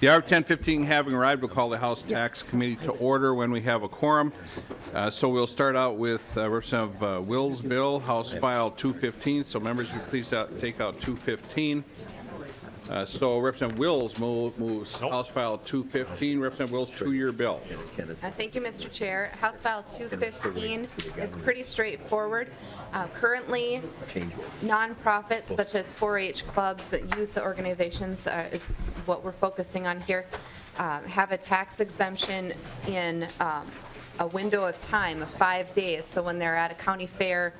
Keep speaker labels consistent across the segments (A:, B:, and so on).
A: The hour of 10:15 having arrived, we'll call the House Tax Committee to order when we have a quorum. So we'll start out with Representative Wills' bill, House File 215. So members, would you please take out 215. So Representative Wills moves House File 215. Representative Wills, two-year bill.
B: Thank you, Mr. Chair. House File 215 is pretty straightforward. Currently, nonprofits such as 4-H clubs, youth organizations is what we're focusing on here, have a tax exemption in a window of time of 5 days. So when they're at a county fair,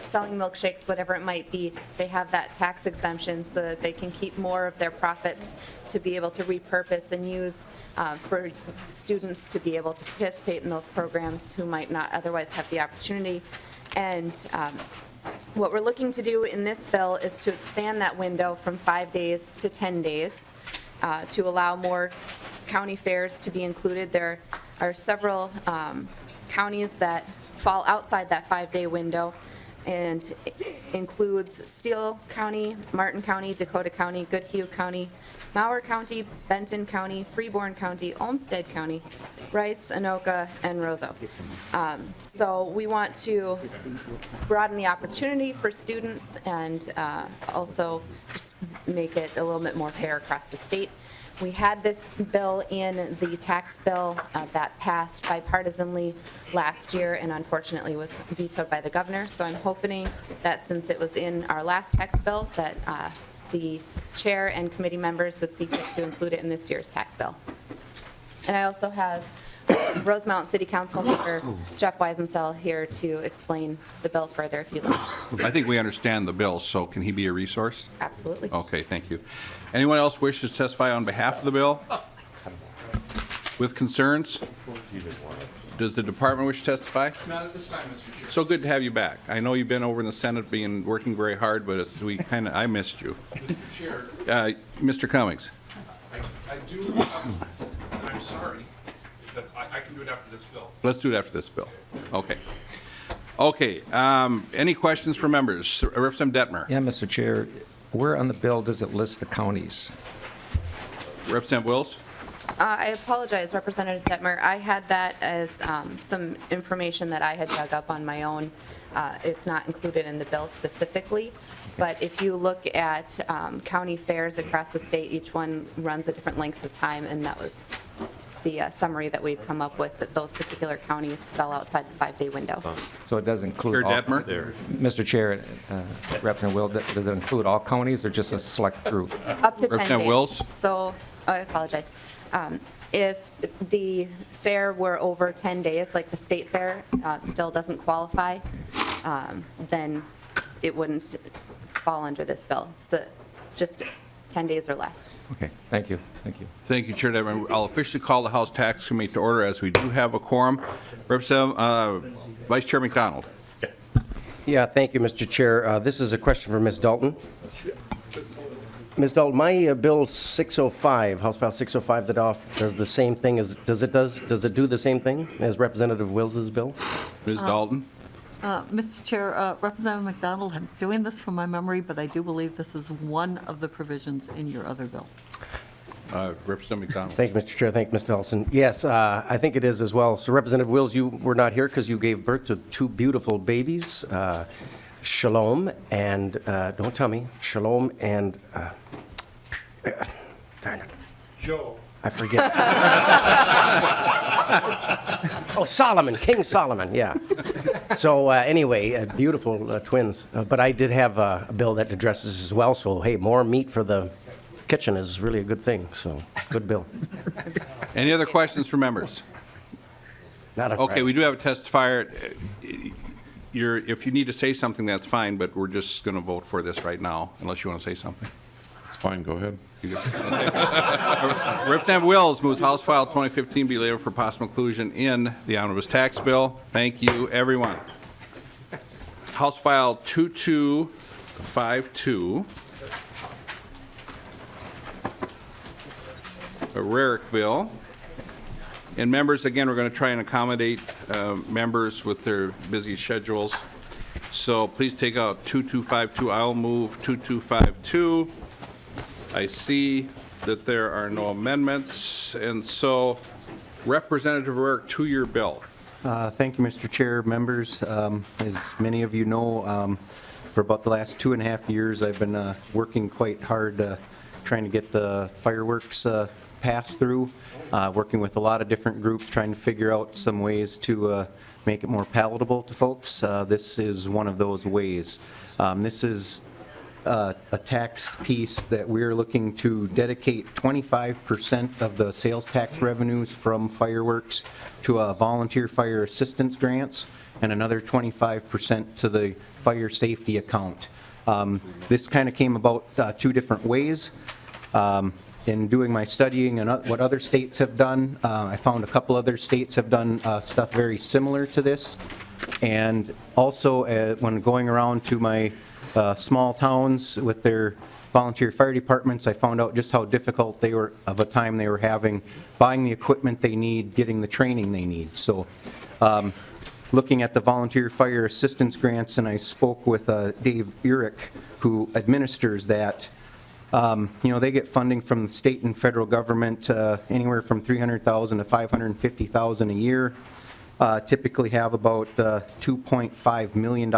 B: selling milkshakes, whatever it might be, they have that tax exemption so that they can keep more of their profits to be able to repurpose and use for students to be able to participate in those programs who might not otherwise have the opportunity. And what we're looking to do in this bill is to expand that window from 5 days to 10 days to allow more county fairs to be included. There are several counties that fall outside that 5-day window, and includes Steele County, Martin County, Dakota County, Goodhue County, Mower County, Benton County, Freeborn County, Olmsted County, Rice, Anoka, and Roseau. So we want to broaden the opportunity for students and also just make it a little bit more fair across the state. We had this bill in the tax bill that passed bipartisanly last year and unfortunately was vetoed by the governor. So I'm hoping that since it was in our last tax bill that the chair and committee members would see fit to include it in this year's tax bill. And I also have Rosemount City Council member Jeff Weisencell here to explain the bill further if you'd like.
A: I think we understand the bill, so can he be a resource?
B: Absolutely.
A: Okay, thank you. Anyone else wish to testify on behalf of the bill? With concerns? Does the department wish to testify?
C: Not at this time, Mr. Chair.
A: So good to have you back. I know you've been over in the Senate working very hard, but I missed you.
C: Mr. Chair,
A: Mr. Cummings.
C: I do, I'm sorry, that I can do it after this bill.
A: Let's do it after this bill. Okay. Okay, any questions for members? Representative Detmer.
D: Yeah, Mr. Chair, where on the bill does it list the counties?
A: Representative Wills.
B: I apologize, Representative Detmer. I had that as some information that I had dug up on my own. It's not included in the bill specifically, but if you look at county fairs across the state, each one runs a different length of time, and that was the summary that we've come up with, that those particular counties fell outside the 5-day window.
D: So it does include
A: Chair
D: all...
A: Detmer.
D: Mr. Chair, Representative Will, does it include all counties or just a select group?
B: Up to 10 days.
A: Representative Wills?
B: So, I apologize. If the fair were over 10 days, like the state fair still doesn't qualify, then it wouldn't fall under this bill. It's just 10 days or less.
D: Okay, thank you, thank you.
A: Thank you, Chair Detmer. I'll officially call the House Tax Committee to order as we do have a quorum. Representative Vice Chair McDonald.
E: Yeah, thank you, Mr. Chair. This is a question for Ms. Dalton. Ms. Dalton, my bill 605, House File 605 that does the same thing as, does it do the same thing as Representative Wills's bill?
A: Ms. Dalton.
F: Mr. Chair, Representative McDonald, I'm doing this from my memory, but I do believe this is one of the provisions in your other bill.
A: Representative McDonald.
E: Thank you, Mr. Chair. Thank you, Mr. Olson. Yes, I think it is as well. So Representative Wills, you were not here because you gave birth to two beautiful babies, Shalom and, don't tell me, Shalom and, darn it.
C: Joe.
E: I forget. Oh, Solomon, King Solomon, yeah. So anyway, beautiful twins. But I did have a bill that addresses this as well. So, hey, more meat for the kitchen is really a good thing. So, good bill.
A: Any other questions for members?
E: Not a
A: Okay, we do have a testifier. If you need to say something, that's fine, but we're just going to vote for this right now, unless you want to say something.
G: It's fine, go ahead.
A: Representative Wills moves House File 2015 be later for possible inclusion in the omnibus tax bill. Thank you, everyone. House File 2252, a Rarick bill. And members, again, we're going to try and accommodate members with their busy schedules. So please take out 2252. I'll move 2252. I see that there are no amendments, and so Representative Rarick, to your bill.
G: Thank you, Mr. Chair, members. As many of you know, for about the last 2.5 years, I've been working quite hard trying to get the fireworks passed through, working with a lot of different groups, trying to figure out some ways to make it more palatable to folks. This is one of those ways. This is a tax piece that we're looking to dedicate 25% of the sales tax revenues from fireworks to volunteer fire assistance grants and another 25% to the fire safety account. This kind of came about two different ways. In doing my studying and what other states have done, I found a couple other states have done stuff very similar to this. And also, when going around to my small towns with their volunteer fire departments, I found out just how difficult they were of a time they were having buying the equipment they need, getting the training they need. So looking at the volunteer fire assistance grants, and I spoke with Dave Urich, who administers that. They get funding from the state and federal government anywhere from $300,000 to $550,000 a year. Typically have about $2.5 million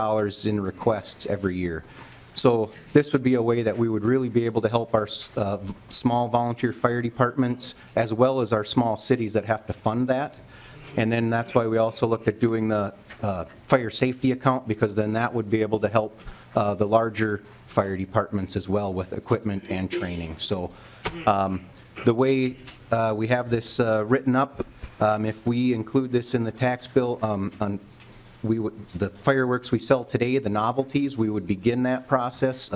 G: in requests every year. So this would be a way that we would really be able to help our small volunteer fire departments as well as our small cities that have to fund that. And then that's why we also looked at doing the fire safety account, because then that would be able to help the larger fire departments as well with equipment and training. So the way we have this written up, if we include this in the tax bill, the fireworks we sell today, the novelties, we would begin that process.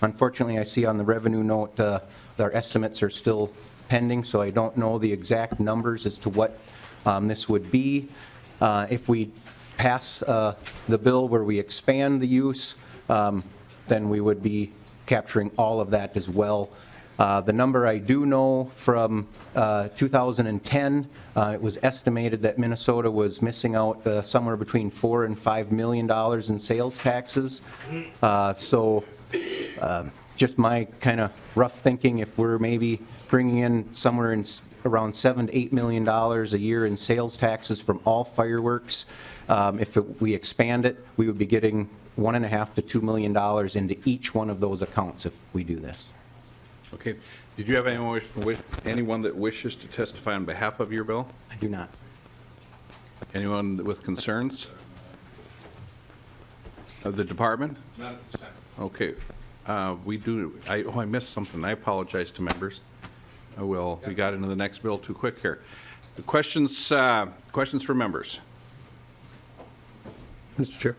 G: Unfortunately, I see on the revenue note our estimates are still pending, so I don't know the exact numbers as to what this would be. If we pass the bill where we expand the use, then we would be capturing all of that as well. The number I do know from 2010, it was estimated that Minnesota was missing out somewhere between $4 and $5 million in sales taxes. So just my kind of rough thinking, if we're maybe bringing in somewhere in around $7 to $8 million a year in sales taxes from all fireworks, if we expand it, we would be getting $1.5 to $2 million into each one of those accounts if we do this.
A: Okay. Did you have anyone that wishes to testify on behalf of your bill?
G: I do not.
A: Anyone with concerns? Of the department?
C: Not at this time.
A: Okay. I missed something. I apologize to members. We got into the next bill too quick here. The questions for members?
H: Mr. Chair.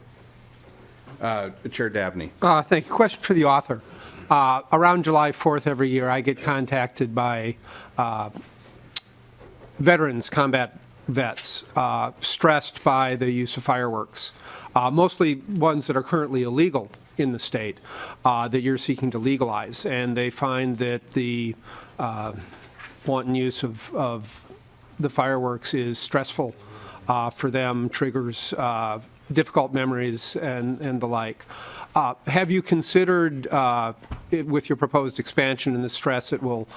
A: Chair Dabney.
H: Thank you. Question for the author. Around July 4th every year, I get contacted by veterans, combat vets, stressed by the use of fireworks, mostly ones that are currently illegal in the state that you're seeking to legalize. And they find that the wanton use of the fireworks is stressful for them, triggers difficult memories and the like. Have you considered, with your proposed expansion and the stress it will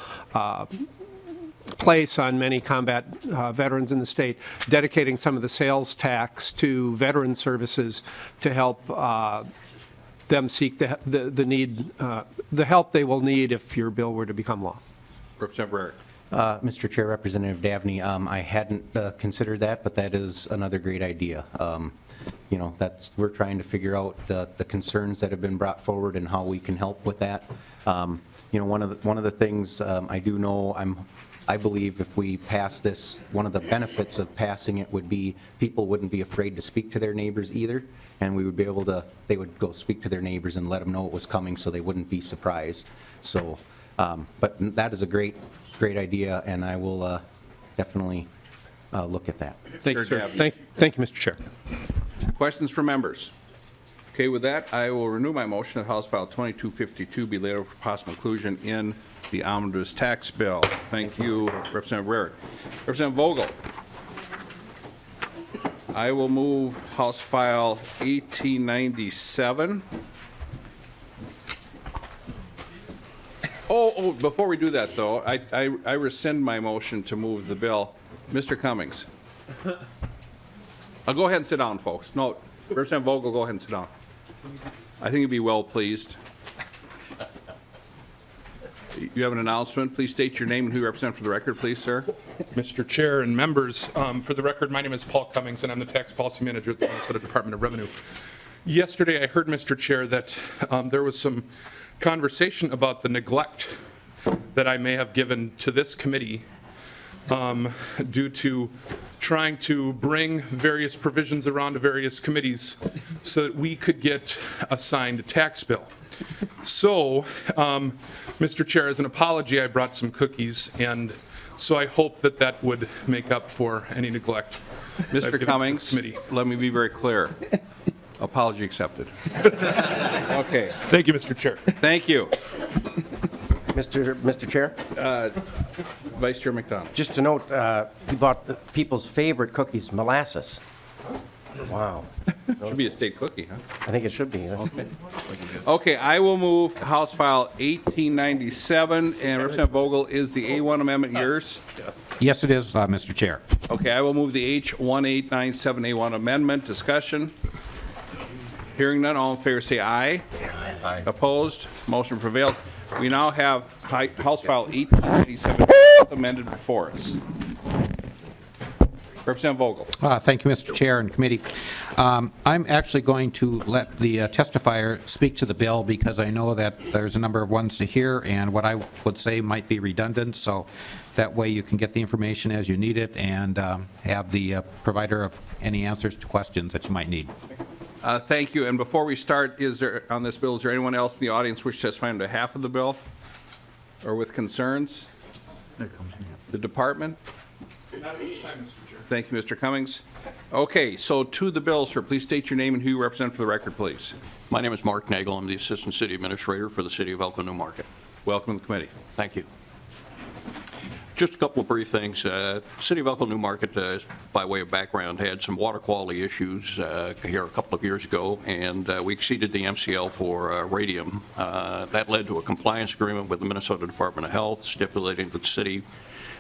H: place on many combat veterans in the state, dedicating some of the sales tax to veteran services to help them seek the help they will need if your bill were to become law?
A: Representative Rarick.
G: Mr. Chair, Representative Davney, I hadn't considered that, but that is another great idea. We're trying to figure out the concerns that have been brought forward and how we can help with that. One of the things I do know, I believe if we pass this, one of the benefits of passing it would be people wouldn't be afraid to speak to their neighbors either, and we would be able to, they would go speak to their neighbors and let them know it was coming so they wouldn't be surprised. So, but that is a great idea, and I will definitely look at that.
H: Thank you,
A: Chair
H: sir.
A: Dabney.
H: Thank you, Mr. Chair.
A: Questions for members? Okay, with that, I will renew my motion that House File 2252 be laid over for possible inclusion in the omnibus tax bill. Thank you, Representative Rarick. Representative Vogel. I will move House File 1897. Before we do that, though, I rescind my motion to move the bill. Mr. Cummings. I'll go ahead and sit down, folks. No, Representative Vogel, go ahead and sit down. I think you'd be well pleased. You have an announcement. Please state your name and who you represent for the record, please, sir.
C: Mr. Chair and members, for the record, my name is Paul Cummings, and I'm the Tax Policy Manager at the Minnesota Department of Revenue. Yesterday, I heard, Mr. Chair, that there was some conversation about the neglect that I may have given to this committee due to trying to bring various provisions around to various committees so that we could get a signed tax bill. So, Mr. Chair, as an apology, I brought some cookies, and so I hope that that would make up for any neglect. that I've given to
A: Mr.
C: this
A: Cummings,
C: committee.
A: let me be very clear. Apology accepted. Okay,
C: Thank you, Mr. Chair.
A: thank you.
E: Mr. Chair,
A: Vice Chair McDonald.
E: just to note, he bought the people's favorite cookies, molasses. Wow.
A: Should be a state cookie, huh?
E: I think it should be.
A: Okay, I will move House File 1897, and Representative Vogel, is the A1 amendment yours?
I: Yes, it is, Mr. Chair.
A: Okay, I will move the H1897A1 amendment. Discussion? Hearing none, all in favor say aye. Aye. Opposed? Motion prevails. We now have House File 1897 amended before us. Representative Vogel.
I: Thank you, Mr. Chair and committee. I'm actually going to let the testifier speak to the bill because I know that there's a number of ones to hear, and what I would say might be redundant, so that way you can get the information as you need it and have the provider of any answers to questions that you might need.
A: Thank you. And before we start, on this bill, is there anyone else in the audience wish to testify on behalf of the bill or with concerns? The department?
C: Not at this time, Mr. Chair.
A: Thank you, Mr. Cummings. Okay, so to the bill, sir, please state your name and who you represent for the record, please.
J: My name is Mark Nagel. I'm the Assistant City Administrator for the City of Elko New Market.
A: Welcome to the committee.
J: Thank you. Just a couple of brief things. City of Elko New Market, by way of background, had some water quality issues here a couple of years ago, and we exceeded the MCL for radium. That led to a compliance agreement with the Minnesota Department of Health stipulating that the city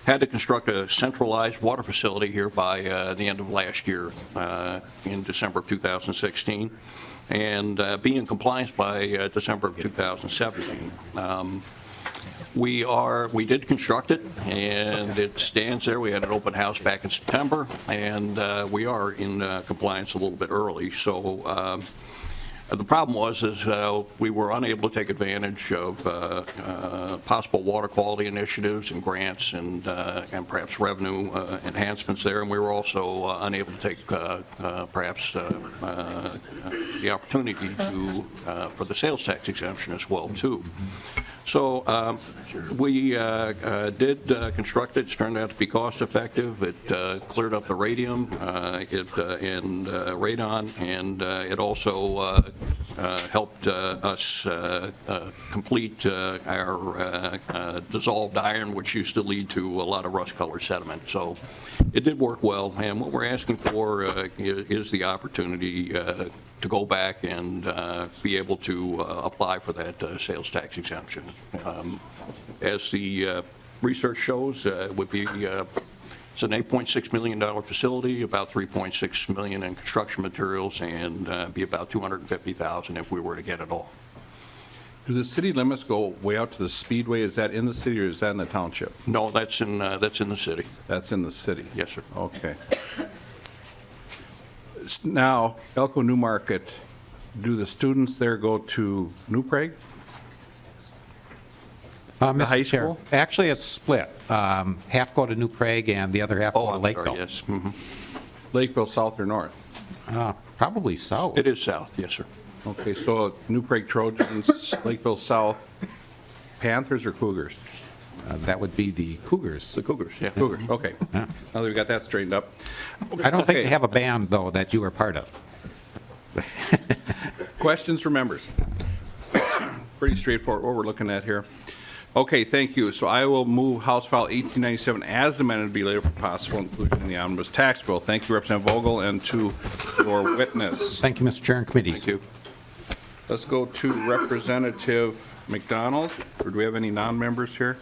J: had to construct a centralized water facility here by the end of last year in December of 2016 and be in compliance by December of 2017. We did construct it, and it stands there. We had an open house back in September, and we are in compliance a little bit early. So the problem was we were unable to take advantage of possible water quality initiatives and grants and perhaps revenue enhancements there, and we were also unable to take perhaps the opportunity to for the sales tax exemption as well too. So we did construct it. It's turned out to be cost effective. It cleared up the radium and radon, and it also helped us complete our dissolved iron, which used to lead to a lot of rust-colored sediment. So it did work well, and what we're asking for is the opportunity to go back and be able to apply for that sales tax exemption. As the research shows, it would be it's an $8.6 million facility, about $3.6 million in construction materials, and be about $250,000 if we were to get it all.
A: Do the city limits go way out to the speedway? Is that in the city or is that in the township?
J: No, that's in the city.
A: That's in the city?
J: Yes, sir.
A: Okay. Now, Elko New Market, do the students there go to New Prague?
I: Mr.
A: high
I: Chair,
A: school?
I: actually, it's split. Half go to New Prague and the other half go to
J: I'm
I: Lakeville.
J: sorry, yes. Mhm.
A: Lakeville, south or north?
I: Probably south.
J: It is south, yes, sir.
A: Okay, so New Prague Trojans, Lakeville South, Panthers or Cougars?
I: That would be the Cougars.
J: The Cougars, yeah.
A: Cougars, okay.
I: Yeah.
A: Now that we got that straightened up.
I: I don't think
A: Okay.
I: they have a band, though, that you are part of.
A: Questions from members? Pretty straightforward what we're looking at here. Okay, thank you. So I will move House File 1897 as amended to be later for possible inclusion in the omnibus tax bill. Thank you, Representative Vogel, and to your witness.
I: Thank you, Mr. Chair and committees.
J: Thank you.
A: Let's go to Representative McDonald, or do we have any non-members here?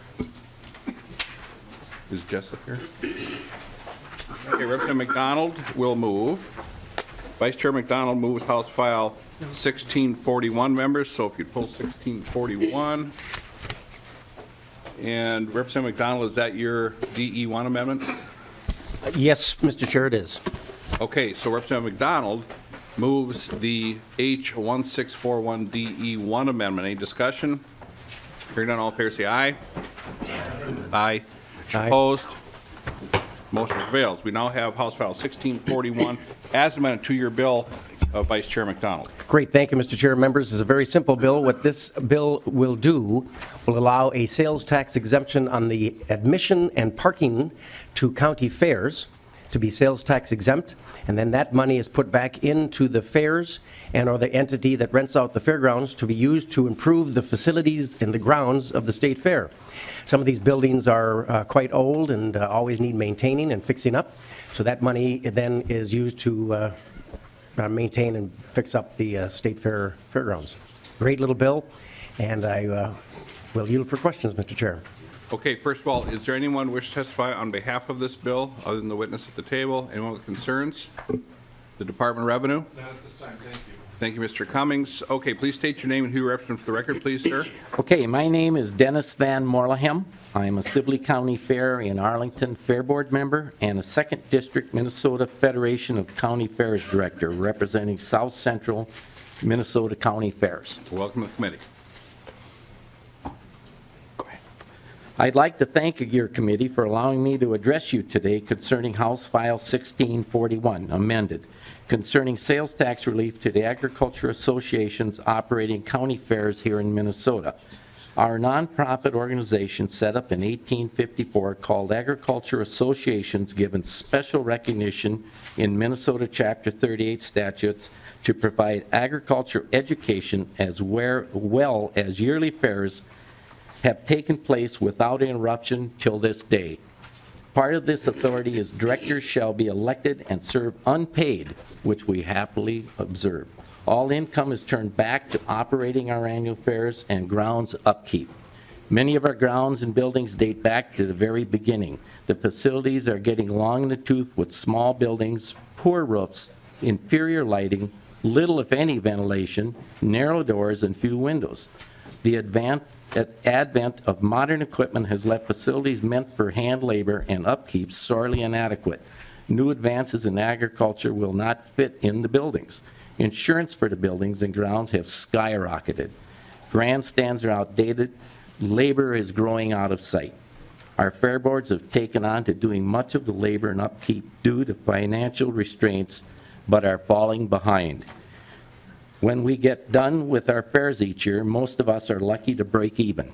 A: Is Jessup here? Okay, Representative McDonald will move. Vice Chair McDonald moves House File 1641 members, so if you'd pull 1641. And Representative McDonald, is that your DE1 amendment?
E: Yes, Mr. Chair, it is.
A: Okay, so Representative McDonald moves the H1641DE1 amendment. Any discussion? Hearing none, all in favor say aye. Aye.
E: Aye.
A: Opposed? Motion prevails. We now have House File 1641 as amended, two-year bill of Vice Chair McDonald.
E: Great, thank you, Mr. Chair. Members, it's a very simple bill. What this bill will do will allow a sales tax exemption on the admission and parking to county fairs to be sales tax exempt, and then that money is put back into the fairs and or the entity that rents out the fairgrounds to be used to improve the facilities and the grounds of the state fair. Some of these buildings are quite old and always need maintaining and fixing up, so that money then is used to maintain and fix up the state fairgrounds. Great little bill, and I will yield for questions, Mr. Chair.
A: Okay, first of all, is there anyone wish to testify on behalf of this bill, other than the witness at the table? Anyone with concerns? The Department of Revenue?
C: Not at this time, thank you.
A: Thank you, Mr. Cummings. Okay, please state your name and who you represent for the record, please, sir.
K: Okay, my name is Dennis Van Morlehem. I'm a Sibley County Fair in Arlington Fair Board member and a 2nd District Minnesota Federation of County Fairs Director, representing South Central Minnesota County Fairs.
A: Welcome to the committee.
K: I'd like to thank your committee for allowing me to address you today concerning House File 1641, amended, concerning sales tax relief to the agriculture associations operating county fairs here in Minnesota. Our nonprofit organization, set up in 1854, called Agriculture Associations, given special recognition in Minnesota Chapter 38 statutes to provide agriculture education as well as yearly fairs have taken place without interruption till this day. Part of this authority is directors shall be elected and serve unpaid, which we happily observe. All income is turned back to operating our annual fairs and grounds upkeep. Many of our grounds and buildings date back to the very beginning. The facilities are getting long in the tooth with small buildings, poor roofs, inferior lighting, little if any ventilation, narrow doors, and few windows. The advent of modern equipment has left facilities meant for hand labor and upkeep sorely inadequate. New advances in agriculture will not fit in the buildings. Insurance for the buildings and grounds have skyrocketed. Grandstands are outdated. Labor is growing out of sight. Our fair boards have taken on to doing much of the labor and upkeep due to financial restraints, but are falling behind. When we get done with our fairs each year, most of us are lucky to break even.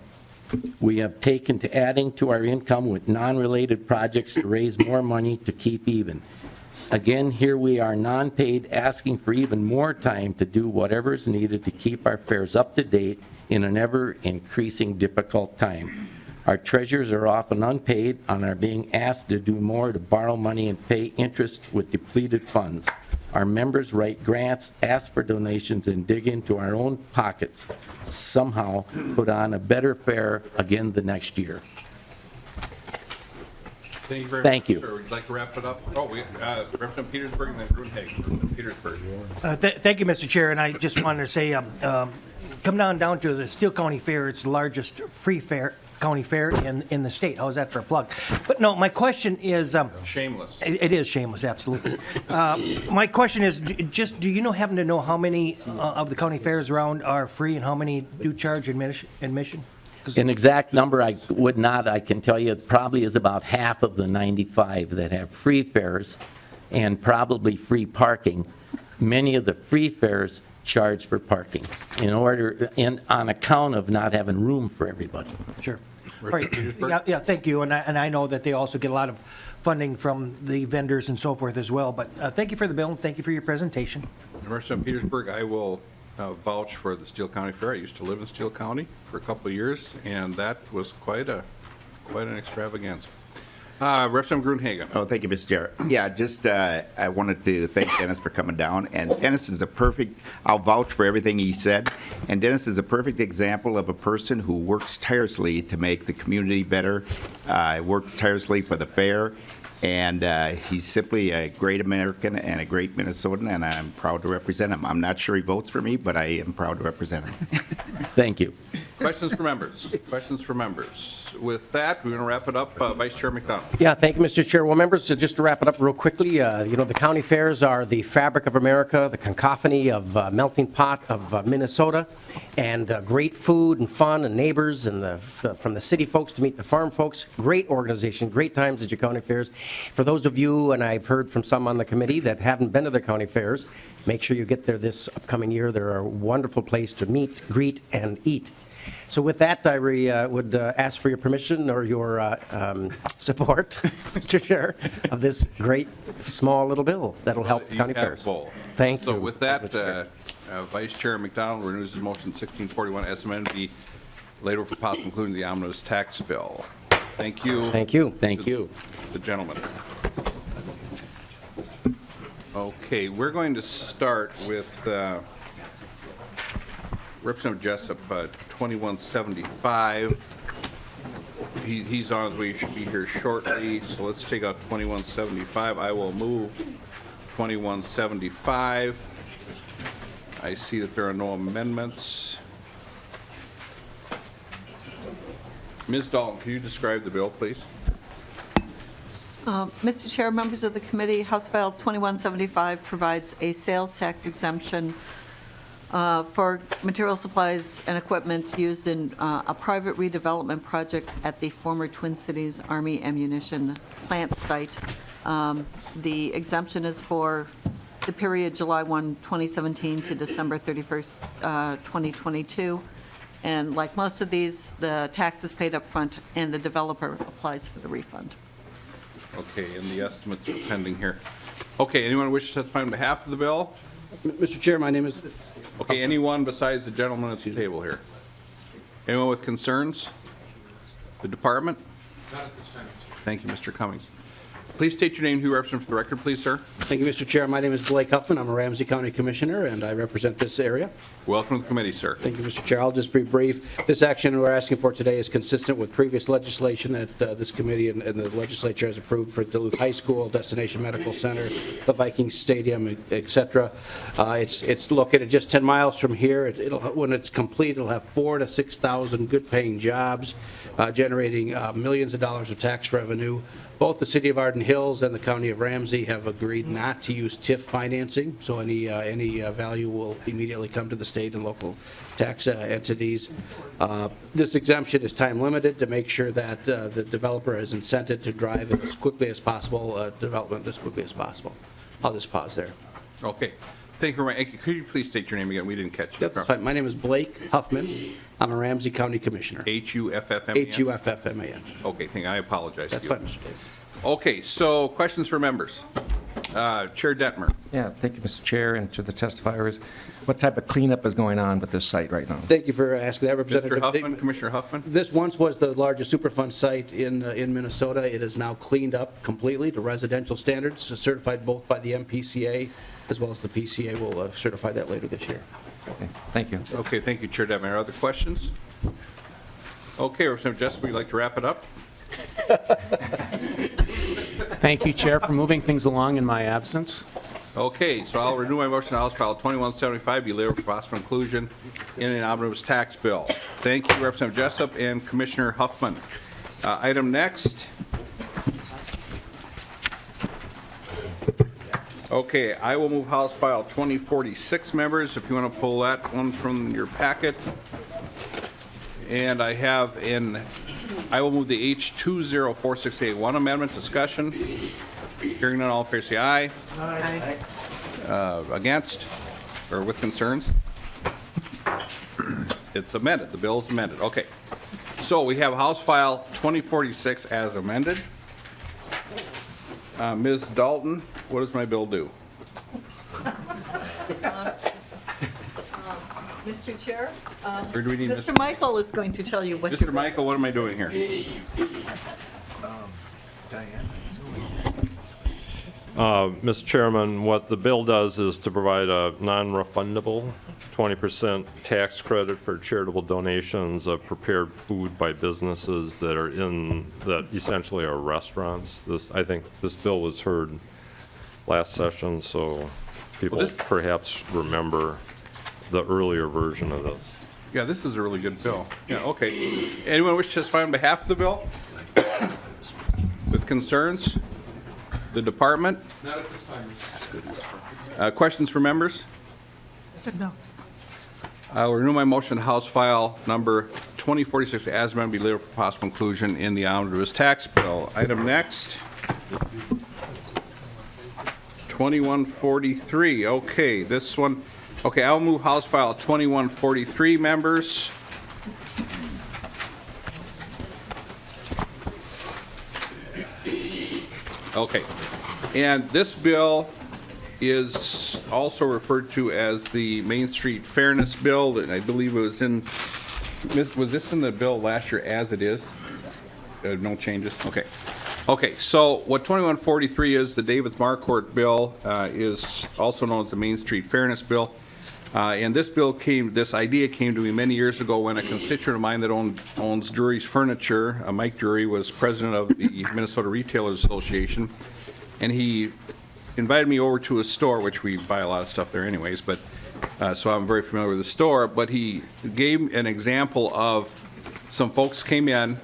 K: We have taken to adding to our income with non-related projects to raise more money to keep even. Again, here we are non-paid, asking for even more time to do whatever is needed to keep our fairs up to date in an ever-increasing difficult time. Our treasurers are often unpaid and are being asked to do more to borrow money and pay interest with depleted funds. Our members write grants, ask for donations, and dig into our own pockets, somehow put on a better fair again the next year.
A: Thank you very
K: Thank
A: much,
K: you.
A: sir. Would you like to wrap it up? Oh, Representative Petersburg and then Grunhagen. Petersburg.
L: Thank you, Mr. Chair, and I just wanted to say, come down to the Steele County Fair. It's the largest free county fair in the state. How's that for a plug? But no, my question is...
A: Shameless.
L: It is shameless, absolutely. My question is, do you happen to know how many of the county fairs around are free and how many do charge admission?
K: An exact number I would not. I can tell you it probably is about half of the 95 that have free fares and probably free parking. Many of the free fares charge for parking on account of not having room for everybody.
L: Sure. Right. Yeah, thank you. And I know that they also get a lot of funding from the vendors and so forth as well. But thank you for the bill and thank you for your presentation.
A: Representative Petersburg, I will vouch for the Steele County Fair. I used to live in Steele County for a couple of years, and that was quite an extravaganza. Representative Gruenhagen.
M: Oh, thank you, Mr. Chair. Yeah, just, I wanted to thank Dennis for coming down, and Dennis is a perfect, I'll vouch for everything he said, and Dennis is a perfect example of a person who works tirelessly to make the community better, works tirelessly for the fair, and he's simply a great American and a great Minnesotan, and I'm proud to represent him. I'm not sure he votes for me, but I am proud to represent him.
K: Thank you.
A: Questions for members? Questions for members? With that, we're going to wrap it up. Vice Chair McDonald.
E: Yeah, thank you, Mr. Chair. Well, members, just to wrap it up real quickly, the county fairs are the fabric of America, the cacophony of melting pot of Minnesota, and great food and fun and neighbors and from the city folks to meet the farm folks. Great organization, great times at your county fairs. For those of you, and I've heard from some on the committee that haven't been to the county fairs, make sure you get there this upcoming year. They're a wonderful place to meet, greet, and eat. So with that, I would ask for your permission or your support, Mr. Chair, of this great, small little bill that'll help the county fairs. Thank you.
A: So with that, Vice Chair McDonald renews his motion 1641 as amended be laid over for possible including the omnibus tax bill. Thank you.
E: Thank you.
K: Thank you.
A: The gentleman. Okay, we're going to start with Representative Jessup, 2175. He's on his way. He should be here shortly. So let's take out 2175. I will move 2175. I see that there are no amendments. Ms. Dalton, can you describe the bill, please?
F: Mr. Chair, members of the committee, House File 2175 provides a sales tax exemption for material supplies and equipment used in a private redevelopment project at the former Twin Cities Army Ammunition Plant site. The exemption is for the period July 1, 2017 to December 31st, 2022. And like most of these, the tax is paid up front and the developer applies for the refund.
A: Okay, and the estimates are pending here. Okay, anyone wish to testify on behalf of the bill?
N: Mr. Chair, my name is...
A: Okay, anyone besides the gentleman at the table here? Anyone with concerns? The department?
C: Not at this time.
A: Thank you, Mr. Cummings. Please state your name, who you represent for the record, please, sir.
N: Thank you, Mr. Chair. My name is Blake Huffman. I'm a Ramsey County Commissioner, and I represent this area.
A: Welcome to the committee, sir.
N: Thank you, Mr. Chair. I'll just be brief. This action we're asking for today is consistent with previous legislation that this committee and the legislature has approved for Duluth High School, Destination Medical Center, the Vikings Stadium, et cetera. It's located just 10 miles from here. When it's complete, it'll have 4,000 to 6,000 good-paying jobs, generating millions of dollars of tax revenue. Both the City of Arden Hills and the County of Ramsey have agreed not to use TIF financing, so any value will immediately come to the state and local tax entities. This exemption is time limited to make sure that the developer is incented to drive it as quickly as possible, development as quickly as possible. I'll just pause there.
A: Okay. Thank you very much. Could you please state your name again? We didn't catch it.
N: That's fine. My name is Blake Huffman. I'm a Ramsey County Commissioner.
A: H-U-F-F-M-A-N?
N: H-U-F-F-M-A-N.
A: Okay, thank you. I apologize.
N: That's
A: to you.
N: fine, Mr. Davis.
A: Okay, so questions for members. Chair Detmer.
D: Yeah, thank you, Mr. Chair, and to the testifiers. What type of cleanup is going on with this site right now?
N: Thank you for asking that, Representative.
A: Mr. Huffman, Commissioner Huffman.
N: This once was the largest Superfund site in Minnesota. It is now cleaned up completely to residential standards, certified both by the MPCA as well as the PCA will certify that later this year.
D: Okay, thank you.
A: Okay, thank you, Chair Detmer. Other questions? Okay, Representative Jessup, would you like to wrap it up?
O: Thank you, Chair, for moving things along in my absence.
A: Okay, so I'll renew my motion to House File 2175, be laid over for possible inclusion in an omnibus tax bill. Thank you, Representative Jessup and Commissioner Huffman. Item next. Okay, I will move House File 2046, members, if you want to pull that one from your packet. And I have I will move the H204681 amendment. Discussion. Hearing none, all in favor say aye.
F: Aye.
A: Against or with concerns? It's amended. The bill is amended. Okay. So we have House File 2046 as amended. Ms. Dalton, what does my bill do?
F: Mr. Chair,
A: Or do we need
F: Mr. Michael is going to tell you what
A: Mr. Michael, what am I doing here?
P: Mr. Chairman, what the bill does is to provide a non-refundable 20% tax credit for charitable donations of prepared food by businesses that are that essentially are restaurants. I think this bill was heard last session, so people perhaps remember the earlier version of this.
A: Yeah, this is a really good bill. Yeah, okay. Anyone wish to testify on behalf of the bill? With concerns? The department?
C: Not at this time.
A: Questions for members?
F: No.
A: I will renew my motion to House File number 2046 as amended be later for possible inclusion in the omnibus tax bill. Item next. 2143. Okay, this one. Okay, I'll move House File 2143, members. Okay, and this bill is also referred to as the Main Street Fairness Bill, and I believe it was was this in the bill last year as it is? No changes? Okay. Okay, so what 2143 is, the Davids Marquardt Bill is also known as the Main Street Fairness Bill. And this idea came to me many years ago when a constituent of mine that owns Drury's Furniture, Mike Drury, was president of the Minnesota Retailers Association, and he invited me over to his store, which we buy a lot of stuff there anyways, but so I'm very familiar with the store, but he gave an example of some folks came in,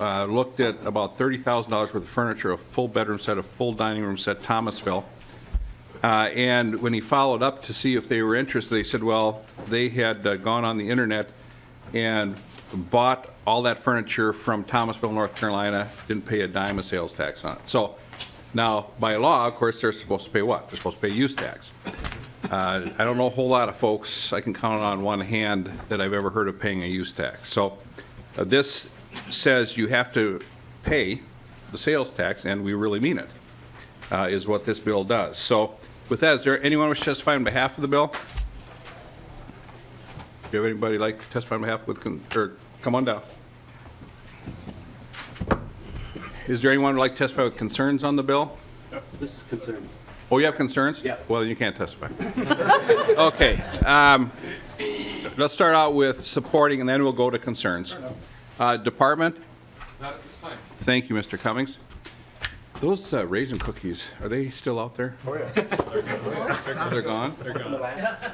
A: looked at about $30,000 worth of furniture, a full bedroom set, a full dining room set, Thomasville. And when he followed up to see if they were interested, they said, well, they had gone on the internet and bought all that furniture from Thomasville, North Carolina, didn't pay a dime of sales tax on it. So now, by law, of course, they're supposed to pay what? They're supposed to pay use tax. I don't know a whole lot of folks, I can count on one hand, that I've ever heard of paying a use tax. So this says you have to pay the sales tax, and we really mean it, is what this bill does. So with that, is there anyone wish to testify on behalf of the bill? Do you have anybody like to testify on behalf or come on down. Is there anyone who would like to testify with concerns on the bill?
N: This is concerns.
A: Oh, you have concerns?
N: Yeah.
A: Well, then you can't testify. Okay. Let's start out with supporting, and then we'll go to concerns. Department?
C: Not at this time.
A: Thank you, Mr. Cummings. Those raisin cookies, are they still out there?
C: Oh, yeah.
A: They're gone?
C: They're gone.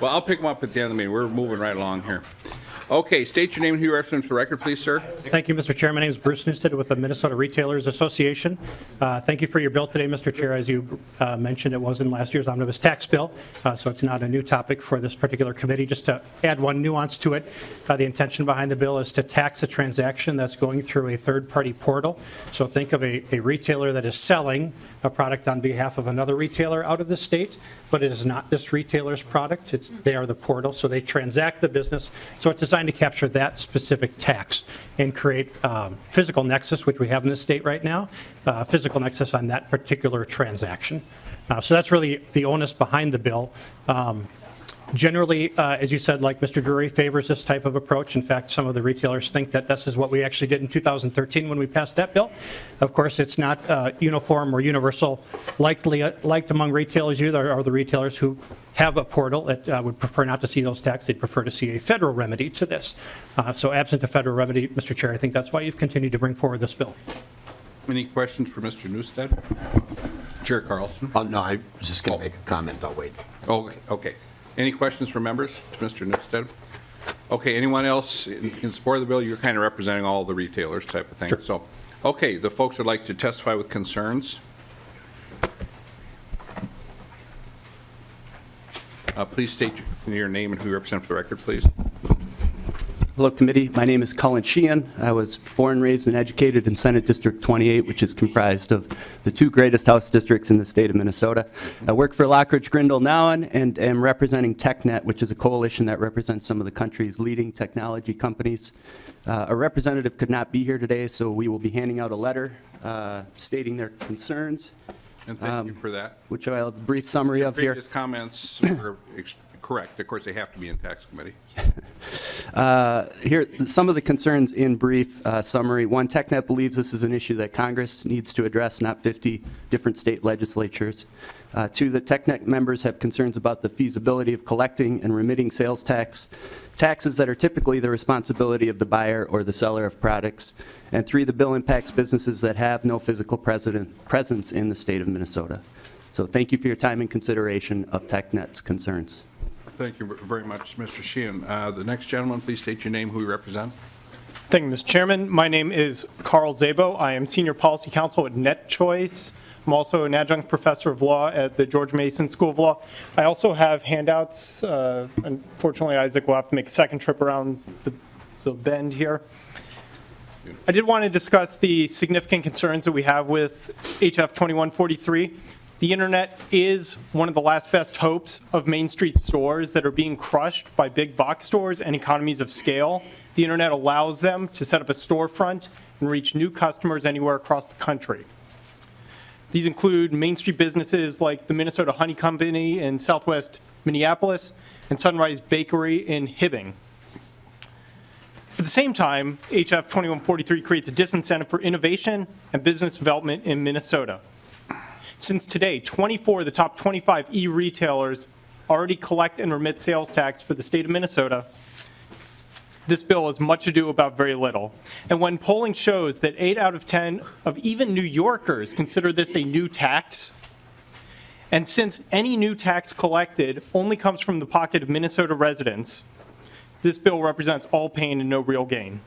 A: Well, I'll pick them up at the end of the meeting. We're moving right along here. Okay, state your name and who you represent for the record, please, sir.
Q: Thank you, Mr. Chair. My name is Bruce Newstead with the Minnesota Retailers Association. Thank you for your bill today, Mr. Chair. As you mentioned, it was in last year's omnibus tax bill, so it's not a new topic for this particular committee. Just to add one nuance to it, the intention behind the bill is to tax a transaction that's going through a third-party portal. So think of a retailer that is selling a product on behalf of another retailer out of the state, but it is not this retailer's product. They are the portal, so they transact the business. So it's designed to capture that specific tax and create physical nexus, which we have in the state right now, physical nexus on that particular transaction. So that's really the onus behind the bill. Generally, as you said, like Mr. Drury favors this type of approach. In fact, some of the retailers think that this is what we actually did in 2013 when we passed that bill. Of course, it's not uniform or universal liked among retailers either, or the retailers who have a portal that would prefer not to see those taxed. They'd prefer to see a federal remedy to this. So absent a federal remedy, Mr. Chair, I think that's why you've continued to bring forward this bill.
A: Any questions for Mr. Newstead? Chair Carlson?
R: Oh, no, I was just going to make a comment. I'll wait.
A: Okay. Any questions for members to Mr. Newstead? Okay, anyone else in support of the bill? You're kind of representing all the retailers type of thing.
Q: Sure.
A: So, okay, the folks would like to testify with concerns. Please state your name and who you represent for the record, please.
S: Hello, committee. My name is Cullen Sheehan. I was born, raised, and educated in Senate District 28, which is comprised of the two greatest House districts in the state of Minnesota. I work for Lockridge Grindle now and am representing TechNet, which is a coalition that represents some of the country's leading technology companies. A representative could not be here today, so we will be handing out a letter stating their concerns.
A: And thank you for that.
S: Which I'll have a brief summary of here.
A: Previous comments were correct. Of course, they have to be in tax committee.
S: Here, some of the concerns in brief summary. One, TechNet believes this is an issue that Congress needs to address, not 50 different state legislatures. Two, the TechNet members have concerns about the feasibility of collecting and remitting sales taxes that are typically the responsibility of the buyer or the seller of products. And three, the bill impacts businesses that have no physical presence in the state of Minnesota. So thank you for your time and consideration of TechNet's concerns.
A: Thank you very much, Mr. Sheehan. The next gentleman, please state your name, who you represent.
T: Thank you, Mr. Chairman. My name is Carl Zabo. I am Senior Policy Counsel at NetChoice. I'm also an adjunct professor of law at the George Mason School of Law. I also have handouts. Unfortunately, Isaac will have to make a second trip around the bend here. I did want to discuss the significant concerns that we have with HF 2143. The internet is one of the last best hopes of Main Street stores that are being crushed by big box stores and economies of scale. The internet allows them to set up a storefront and reach new customers anywhere across the country. These include Main Street businesses like the Minnesota Honey Company in Southwest Minneapolis and Sunrise Bakery in Hibbing. At the same time, HF 2143 creates a disincentive for innovation and business development in Minnesota. Since today, 24 of the top 25 e-retailers already collect and remit sales tax for the state of Minnesota. This bill has much ado about very little. And when polling shows that 8 out of 10 of even New Yorkers consider this a new tax, and since any new tax collected only comes from the pocket of Minnesota residents, this bill represents all pain and no real gain.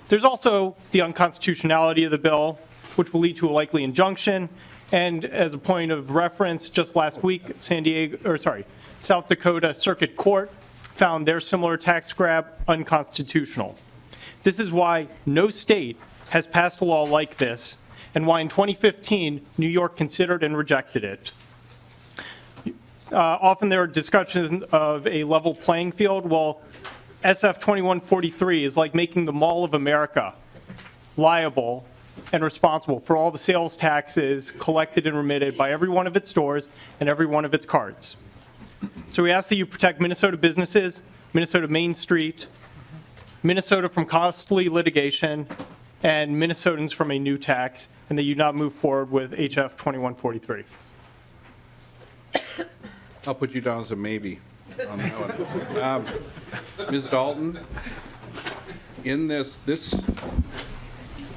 T: There's also the unconstitutionality of the bill, which will lead to a likely injunction. And as a point of reference, just last week, South Dakota Circuit Court found their similar tax grab unconstitutional. This is why no state has passed a law like this, and why in 2015, New York considered and rejected it. Often there are discussions of a level playing field. Well, SF 2143 is like making the Mall of America liable and responsible for all the sales taxes collected and remitted by every one of its stores and every one of its cards. So we ask that you protect Minnesota businesses, Minnesota Main Street, Minnesota from costly litigation, and Minnesotans from a new tax, and that you not move forward with HF 2143.
A: I'll put you down as a maybe on that one. Ms. Dalton, in this,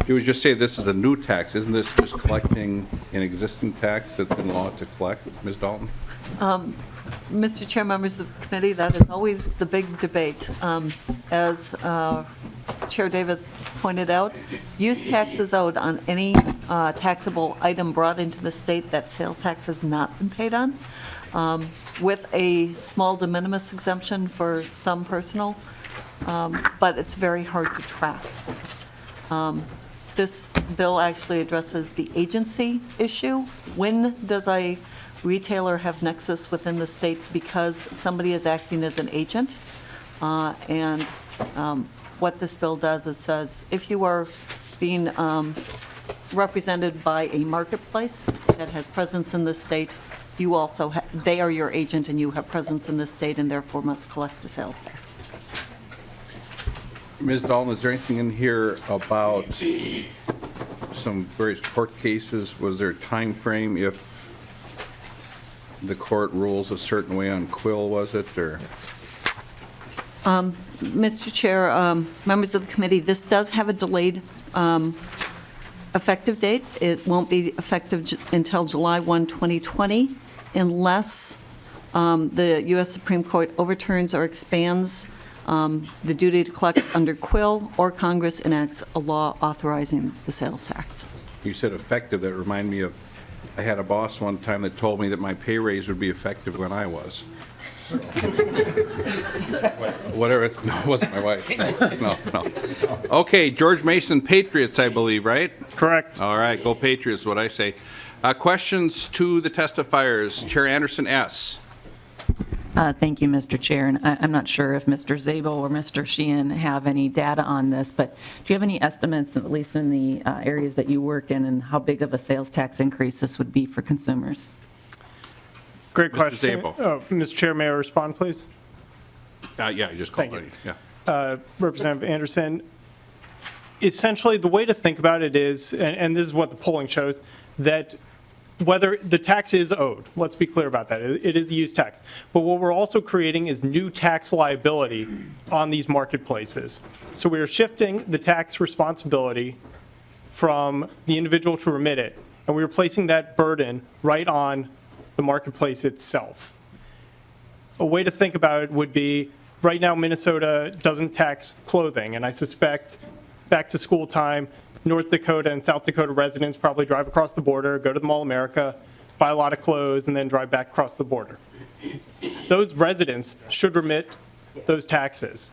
A: you would just say this is a new tax. Isn't this just collecting an existing tax that's been allowed to collect, Ms. Dalton?
F: Mr. Chair, members of the committee, that is always the big debate. As Chair David pointed out, use tax is owed on any taxable item brought into the state that sales tax has not been paid on, with a small de minimis exemption for some personal, but it's very hard to track. This bill actually addresses the agency issue. When does a retailer have nexus within the state because somebody is acting as an agent? And what this bill does is says, if you are being represented by a marketplace that has presence in the state, you also, they are your agent and you have presence in the state and therefore must collect the sales tax.
A: Ms. Dalton, is there anything in here about some various court cases? Was there a time frame if the court rules a certain way on Quill, was it, or?
F: Mr. Chair, members of the committee, this does have a delayed effective date. It won't be effective until July 1, 2020, unless the U.S. Supreme Court overturns or expands the duty to collect under Quill, or Congress enacts a law authorizing the sales tax.
A: You said effective. That reminded me of, I had a boss one time that told me that my pay raise would be effective when I was. Whatever, no, it wasn't my wife. No. Okay, George Mason Patriots, I believe, right?
T: Correct.
A: All right, go Patriots, what I say. Questions to the testifiers. Chair Anderson S.
U: Thank you, Mr. Chair. And I'm not sure if Mr. Zabel or Mr. Sheehan have any data on this, but do you have any estimates, at least in the areas that you work in, and how big of a sales tax increase this would be for consumers?
T: Great
A: Mr.
T: question.
A: Zabel.
T: Mr. Chair, may I respond, please?
A: Yeah, you just called
T: Thank
A: it.
T: you.
A: Yeah.
T: Representative Anderson, essentially, the way to think about it is, and this is what the polling shows, that whether the tax is owed, let's be clear about that, it is a use tax. But what we're also creating is new tax liability on these marketplaces. So we are shifting the tax responsibility from the individual to remit it, and we are placing that burden right on the marketplace itself. A way to think about it would be, right now Minnesota doesn't tax clothing, and I suspect back to school time, North Dakota and South Dakota residents probably drive across the border, go to the Mall of America, buy a lot of clothes, and then drive back across the border. Those residents should remit those taxes.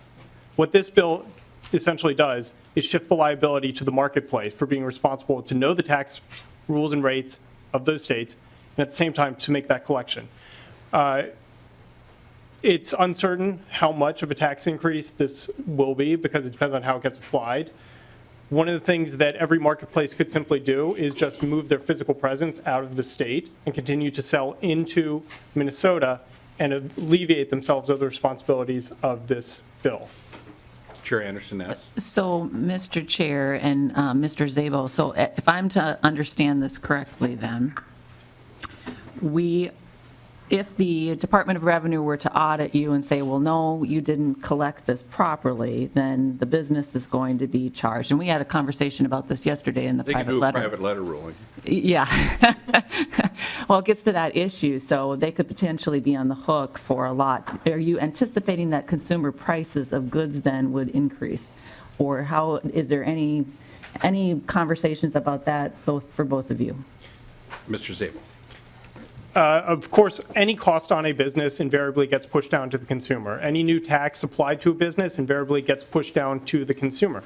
T: What this bill essentially does is shift the liability to the marketplace for being responsible to know the tax rules and rates of those states, and at the same time to make that collection. It's uncertain how much of a tax increase this will be because it depends on how it gets applied. One of the things that every marketplace could simply do is just move their physical presence out of the state and continue to sell into Minnesota and alleviate themselves of the responsibilities of this bill.
A: Chair Anderson, yes.
U: So, Mr. Chair and Mr. Zabo, so if I'm to understand this correctly then, if the Department of Revenue were to audit you and say, well, no, you didn't collect this properly, then the business is going to be charged. And we had a conversation about this yesterday in the
A: They can
U: private
A: do a
U: letter.
A: private letter ruling.
U: Yeah. Well, it gets to that issue, so they could potentially be on the hook for a lot. Are you anticipating that consumer prices of goods then would increase? Or how, is there any conversations about that for both of you?
A: Mr. Zabel.
T: Of course, any cost on a business invariably gets pushed down to the consumer. Any new tax applied to a business invariably gets pushed down to the consumer.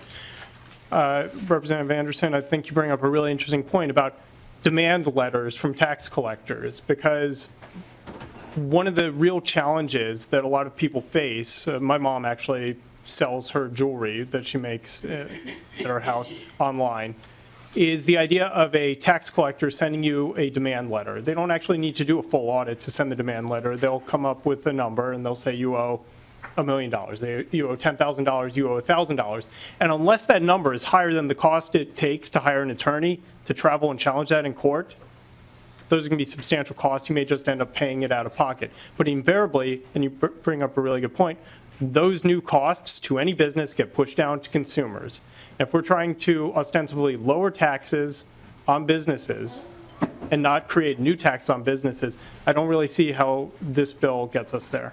T: Representative Anderson, I think you bring up a really interesting point about demand letters from tax collectors, because one of the real challenges that a lot of people face, my mom actually sells her jewelry that she makes at her house online, is the idea of a tax collector sending you a demand letter. They don't actually need to do a full audit to send the demand letter. They'll come up with a number and they'll say you owe $1 million. You owe $10,000, you owe $1,000. And unless that number is higher than the cost it takes to hire an attorney to travel and challenge that in court, those are going to be substantial costs. You may just end up paying it out of pocket. But invariably, and you bring up a really good point, those new costs to any business get pushed down to consumers. If we're trying to ostensibly lower taxes on businesses and not create new tax on businesses, I don't really see how this bill gets us there.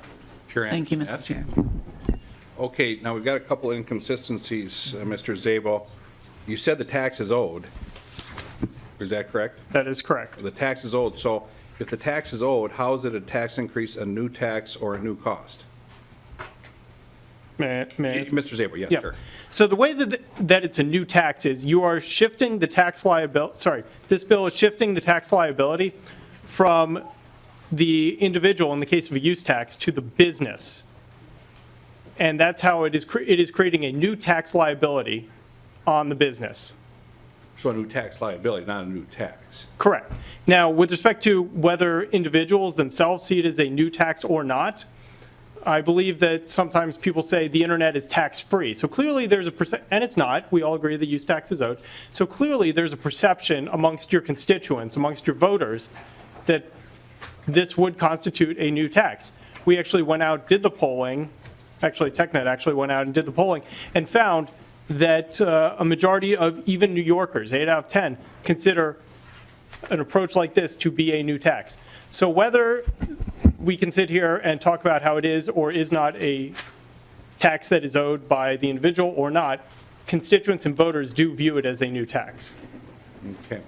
A: Chair
U: Thank you,
A: Anderson,
U: Mr.
A: yes.
U: Chair.
A: Okay, now we've got a couple of inconsistencies, Mr. Zabel. You said the tax is owed. Is that correct?
T: That is correct.
A: The tax is owed. So if the tax is owed, how is it a tax increase, a new tax, or a new cost?
T: May I
A: Mr. Zabel, yes,
T: Yeah.
A: sir.
T: So the way that it's a new tax is you are shifting the tax liability, this bill is shifting the tax liability from the individual, in the case of a use tax, to the business. And that's how it is creating a new tax liability on the business.
A: So a new tax liability, not a new tax.
T: Correct. Now, with respect to whether individuals themselves see it as a new tax or not, I believe that sometimes people say the internet is tax-free. So clearly there's and it's not. We all agree the use tax is owed. So clearly there's a perception amongst your constituents, amongst your voters, that this would constitute a new tax. We actually went out, did the polling, actually TechNet actually went out and did the polling, and found that a majority of even New Yorkers, 8 out of 10, consider an approach like this to be a new tax. So whether we can sit here and talk about how it is or is not a tax that is owed by the individual or not, constituents and voters do view it as a new tax.
A: Okay.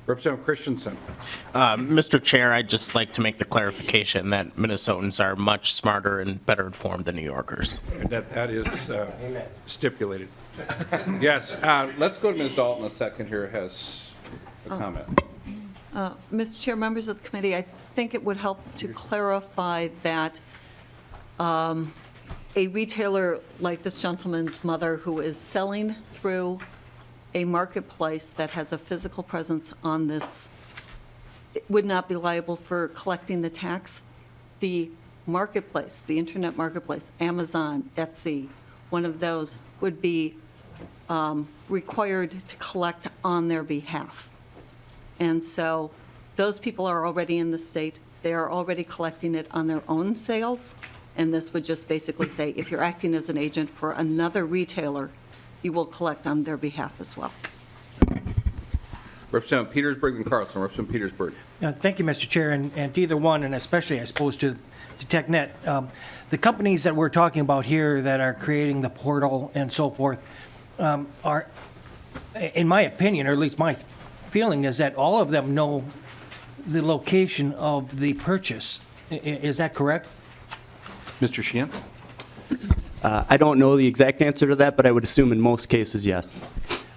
A: Representative Christensen.
B: Mr. Chair, I'd just like to make the clarification that Minnesotans are much smarter and better informed than New Yorkers.
A: And that is stipulated. Yes, let's go to Ms. Dalton a second here, has a comment.
F: Mr. Chair, members of the committee, I think it would help to clarify that a retailer like this gentleman's mother who is selling through a marketplace that has a physical presence on this would not be liable for collecting the tax. The marketplace, the internet marketplace, Amazon, Etsy, one of those would be required to collect on their behalf. And so those people are already in the state. They are already collecting it on their own sales. And this would just basically say, if you're acting as an agent for another retailer, you will collect on their behalf as well.
A: Representative Petersburg and Carlson. Representative Petersburg.
L: Thank you, Mr. Chair, and to either one, and especially, I suppose, to TechNet. The companies that we're talking about here that are creating the portal and so forth are, in my opinion, or at least my feeling, is that all of them know the location of the purchase. Is that correct?
A: Mr. Sheehan?
S: I don't know the exact answer to that, but I would assume in most cases, yes.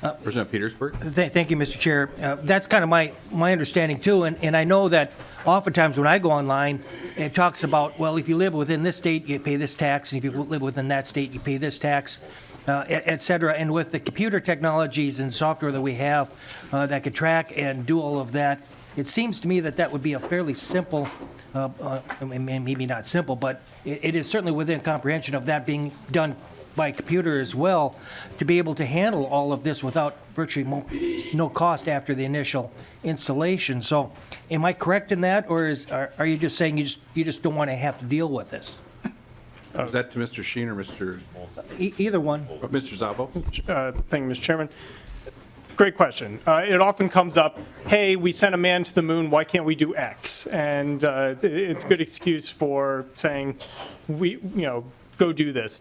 A: Representative Petersburg?
L: Thank you, Mr. Chair. That's kind of my understanding, too, and I know that oftentimes when I go online, it talks about, well, if you live within this state, you pay this tax, and if you live within that state, you pay this tax, et cetera. And with the computer technologies and software that we have that could track and do all of that, it seems to me that that would be a fairly simple, maybe not simple, but it is certainly within comprehension of that being done by computer as well, to be able to handle all of this without virtually no cost after the initial installation. So am I correct in that, or are you just saying you just don't want to have to deal with this?
A: Is that to Mr. Sheehan or Mr.?
L: Either one.
A: Mr. Zabo?
T: Thank you, Mr. Chairman. Great question. It often comes up, hey, we sent a man to the moon, why can't we do X? And it's a good excuse for saying, go do this.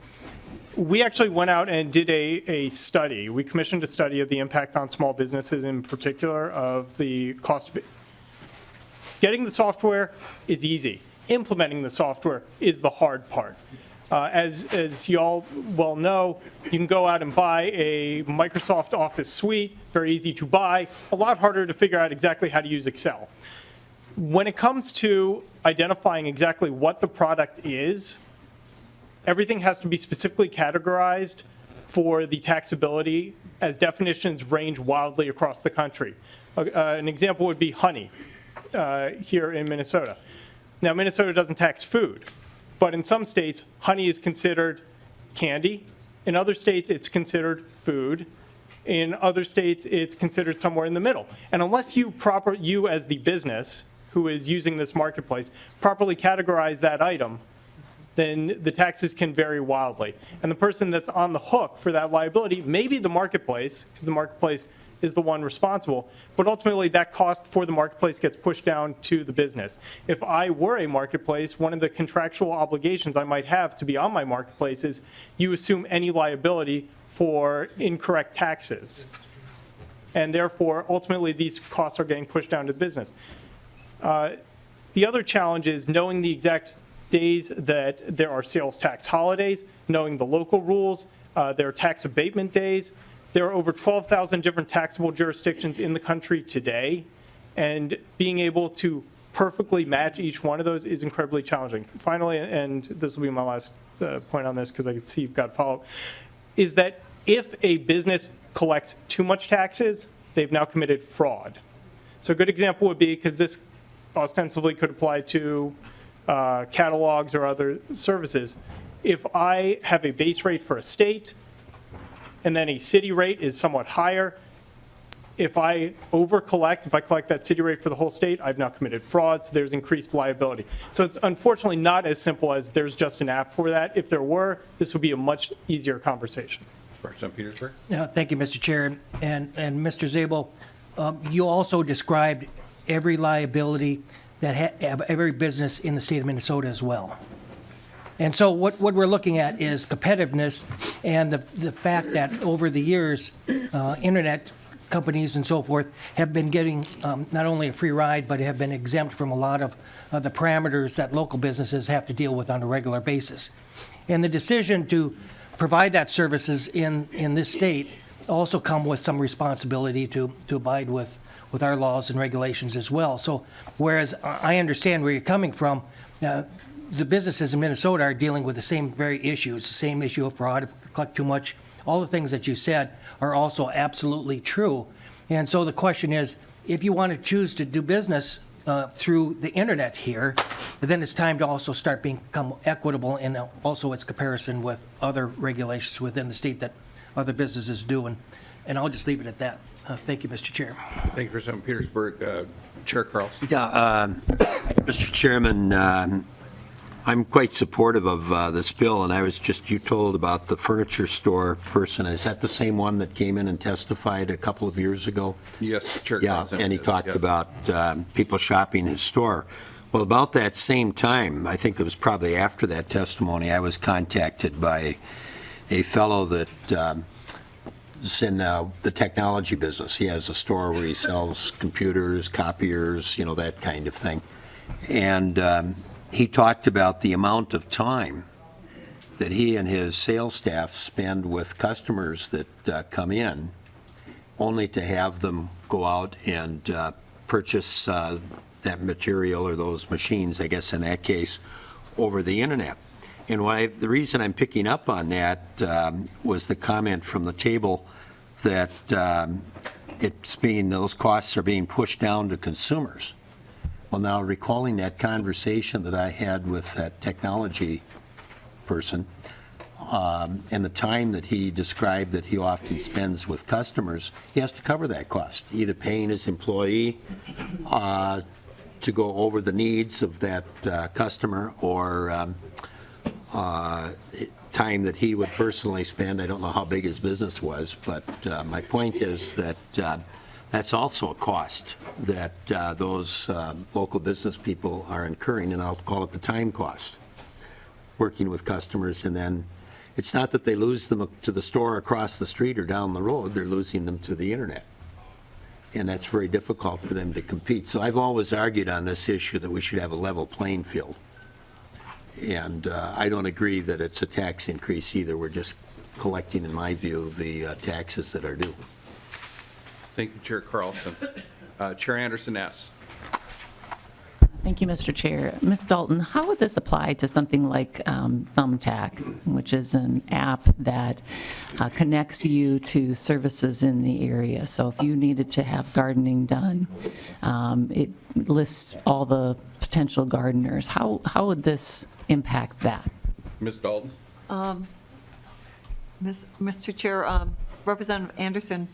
T: We actually went out and did a study. We commissioned a study of the impact on small businesses, in particular of the cost of it. Getting the software is easy. Implementing the software is the hard part. As you all well know, you can go out and buy a Microsoft Office suite, very easy to buy, a lot harder to figure out exactly how to use Excel. When it comes to identifying exactly what the product is, everything has to be specifically categorized for the taxability, as definitions range wildly across the country. An example would be honey here in Minnesota. Now, Minnesota doesn't tax food, but in some states, honey is considered candy. In other states, it's considered food. In other states, it's considered somewhere in the middle. And unless you as the business who is using this marketplace, properly categorize that item, then the taxes can vary wildly. And the person that's on the hook for that liability may be the marketplace, because the marketplace is the one responsible, but ultimately that cost for the marketplace gets pushed down to the business. If I were a marketplace, one of the contractual obligations I might have to be on my marketplace is you assume any liability for incorrect taxes. And therefore, ultimately, these costs are getting pushed down to the business. The other challenge is knowing the exact days that there are sales tax holidays, knowing the local rules, there are tax abatement days. There are over 12,000 different taxable jurisdictions in the country today, and being able to perfectly match each one of those is incredibly challenging. Finally, and this will be my last point on this because I can see you've got to follow, is that if a business collects too much taxes, they've now committed fraud. So a good example would be, because this ostensibly could apply to catalogs or other services, if I have a base rate for a state, and then a city rate is somewhat higher. If I over-collect, if I collect that city rate for the whole state, I've now committed fraud, so there's increased liability. So it's unfortunately not as simple as there's just an app for that. If there were, this would be a much easier conversation.
A: Representative Petersburg?
L: Thank you, Mr. Chair. And Mr. Zabel, you also described every liability that every business in the state of Minnesota as well. And so what we're looking at is competitiveness and the fact that over the years, internet companies and so forth have been getting not only a free ride, but have been exempt from a lot of the parameters that local businesses have to deal with on a regular basis. And the decision to provide that services in this state also come with some responsibility to abide with our laws and regulations as well. So whereas I understand where you're coming from, the businesses in Minnesota are dealing with the same very issues, the same issue of fraud, if you collect too much. All the things that you said are also absolutely true. And so the question is, if you want to choose to do business through the internet here, then it's time to also start become equitable in also its comparison with other regulations within the state that other businesses do. And I'll just leave it at that. Thank you, Mr. Chair.
A: Thank you, Representative Petersburg. Chair Carlson.
R: Yeah, Mr. Chairman, I'm quite supportive of this bill, and you told about the furniture store person. Is that the same one that came in and testified a couple of years ago?
A: Yes, Chair
R: Yeah,
A: Carlson.
R: and he talked
A: Yes.
R: about people shopping his store. Well, about that same time, I think it was probably after that testimony, I was contacted by a fellow that is in the technology business. He has a store where he sells computers, copiers, that kind of thing. And he talked about the amount of time that he and his sales staff spend with customers that come in, only to have them go out and purchase that material or those machines, I guess in that case, over the internet. And the reason I'm picking up on that was the comment from the table that those costs are being pushed down to consumers. Well, now recalling that conversation that I had with that technology person, and the time that he described that he often spends with customers, he has to cover that cost, either paying his employee to go over the needs of that customer, or time that he would personally spend. I don't know how big his business was, but my point is that that's also a cost that those local business people are incurring, and I'll call it the time cost, working with customers. And then it's not that they lose them to the store across the street or down the road, they're losing them to the internet. And that's very difficult for them to compete. So I've always argued on this issue that we should have a level playing field. And I don't agree that it's a tax increase either. We're just collecting, in my view, the taxes that are due.
A: Thank you, Chair Carlson. Chair Anderson S.
U: Thank you, Mr. Chair. Ms. Dalton, how would this apply to something like Thumbtack, which is an app that connects you to services in the area? So if you needed to have gardening done, it lists all the potential gardeners. How would this impact that?
A: Ms. Dalton.
F: Mr. Chair, Representative Anderson,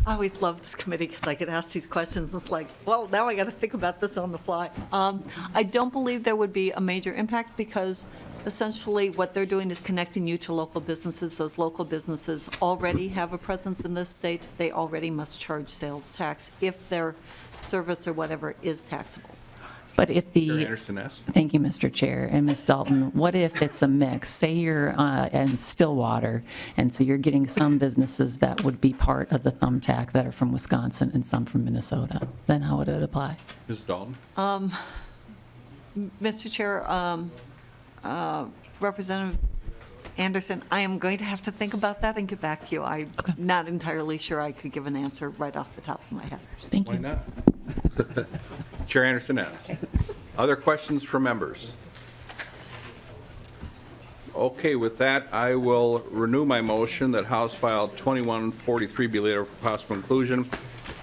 F: I always love this committee because I get asked these questions. It's like, well, now I got to think about this on the fly. I don't believe there would be a major impact because essentially what they're doing is connecting you to local businesses. Those local businesses already have a presence in this state. They already must charge sales tax if their service or whatever is taxable.
U: But if
A: Chair Anderson S.
U: Thank you, Mr. Chair. And Ms. Dalton, what if it's a mix? Say you're in Stillwater, and so you're getting some businesses that would be part of the Thumbtack that are from Wisconsin and some from Minnesota. Then how would it apply?
A: Ms. Dalton.
F: Mr. Chair, Representative Anderson, I am going to have to think about that and get back to you. I'm not entirely sure I could give an answer right off the top of my head.
U: Thank
A: you. Why not? Chair Anderson S. Other questions from members? Okay, with that, I will renew my motion that House File 2143 be laid over for possible inclusion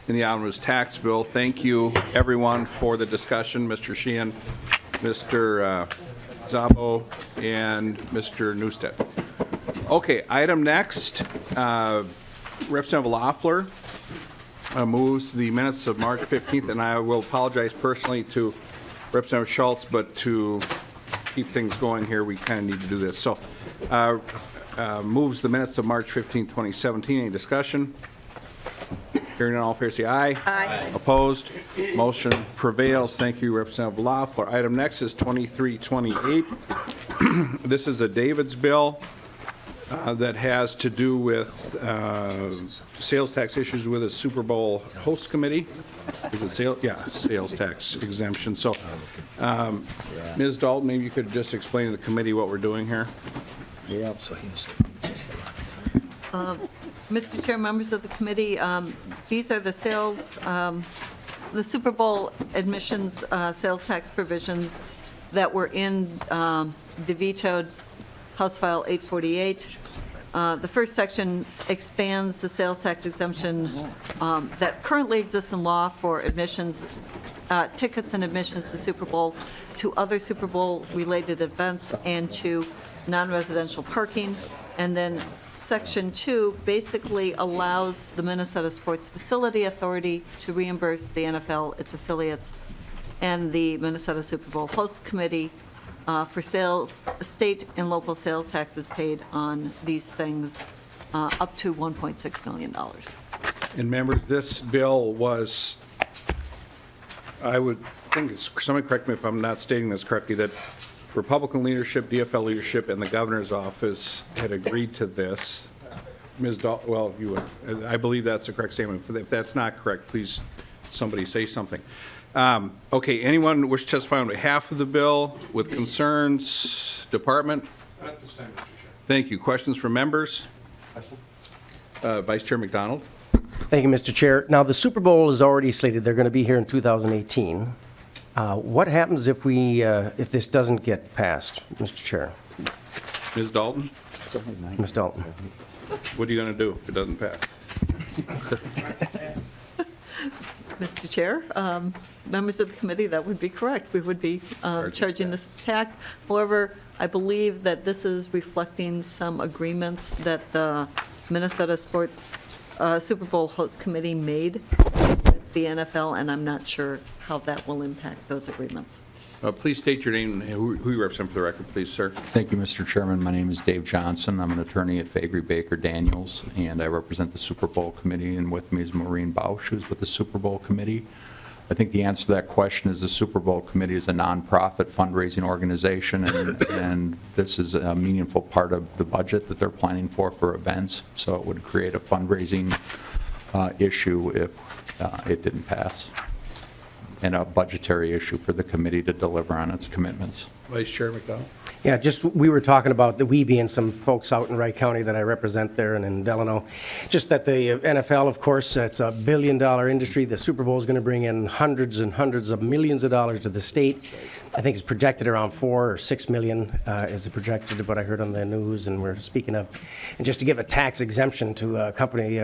A: in the omnibus tax bill. Thank you, everyone, for the discussion. Mr. Sheehan, Mr. Zabo, and Mr. Newstead. Okay, item next, Representative Loeffler moves the minutes of March 15th, and I will apologize personally to Representative Schultz, but to keep things going here, we kind of need to do this. So, moves the minutes of March 15, 2017. Any discussion? Hearing none, all fair say aye.
F: Aye.
A: Opposed? Motion prevails. Thank you, Representative Loeffler. Item next is 2328. This is a David's bill that has to do with sales tax issues with a Super Bowl host committee. Is it sales? Yeah, sales tax exemption. So, Ms. Dalton, maybe you could just explain to the committee what we're doing here.
R: Yeah.
F: Mr. Chair, members of the committee, these are the sales, the Super Bowl admissions sales tax provisions that were in the vetoed House File 848. The first section expands the sales tax exemption that currently exists in law for admissions tickets and admissions to Super Bowl, to other Super Bowl-related events, and to non-residential parking. And then Section 2 basically allows the Minnesota Sports Facility Authority to reimburse the NFL, its affiliates, and the Minnesota Super Bowl Host Committee for sales, state and local sales taxes paid on these things up to $1.6 million.
A: And members, this bill was, I would think, somebody correct me if I'm not stating this correctly, that Republican leadership, DFL leadership, and the governor's office had agreed to this. Ms. Well, you would, I believe that's the correct statement. If that's not correct, please, somebody say something. Okay, anyone wish to testify on behalf of the bill with concerns? Department?
C: At this time, Mr. Chair.
A: Thank you. Questions from members? Vice Chair McDonald?
E: Thank you, Mr. Chair. Now, the Super Bowl is already slated. They're going to be here in 2018. What happens if this doesn't get passed, Mr. Chair?
A: Ms. Dalton?
E: Ms. Dalton.
A: What are you going to do if it doesn't pass?
F: Mr. Chair, members of the committee, that would be correct. We would be charging this tax. However, I believe that this is reflecting some agreements that the Minnesota Sports Super Bowl Host Committee made with the NFL, and I'm not sure how that will impact those agreements.
A: Please state your name and who you represent for the record, please, sir.
G: Thank you, Mr. Chairman. My name is Dave Johnson. I'm an attorney at Faegre Baker Daniels, and I represent the Super Bowl Committee, and with me is Maureen Bausch, who's with the Super Bowl Committee. I think the answer to that question is the Super Bowl Committee is a nonprofit fundraising organization, and this is a meaningful part of the budget that they're planning for events, so it would create a fundraising issue if it didn't pass, and a budgetary issue for the committee to deliver on its commitments.
A: Vice Chair McDonald?
E: Yeah, just, we were talking about we being some folks out in Wright County that I represent there and in Delano. Just that the NFL, of course, it's a billion-dollar industry. The Super Bowl is going to bring in hundreds and hundreds of millions of dollars to the state. I think it's projected around 4 or 6 million is the projected, what I heard on the news, and we're speaking of. And just to give a tax exemption to a company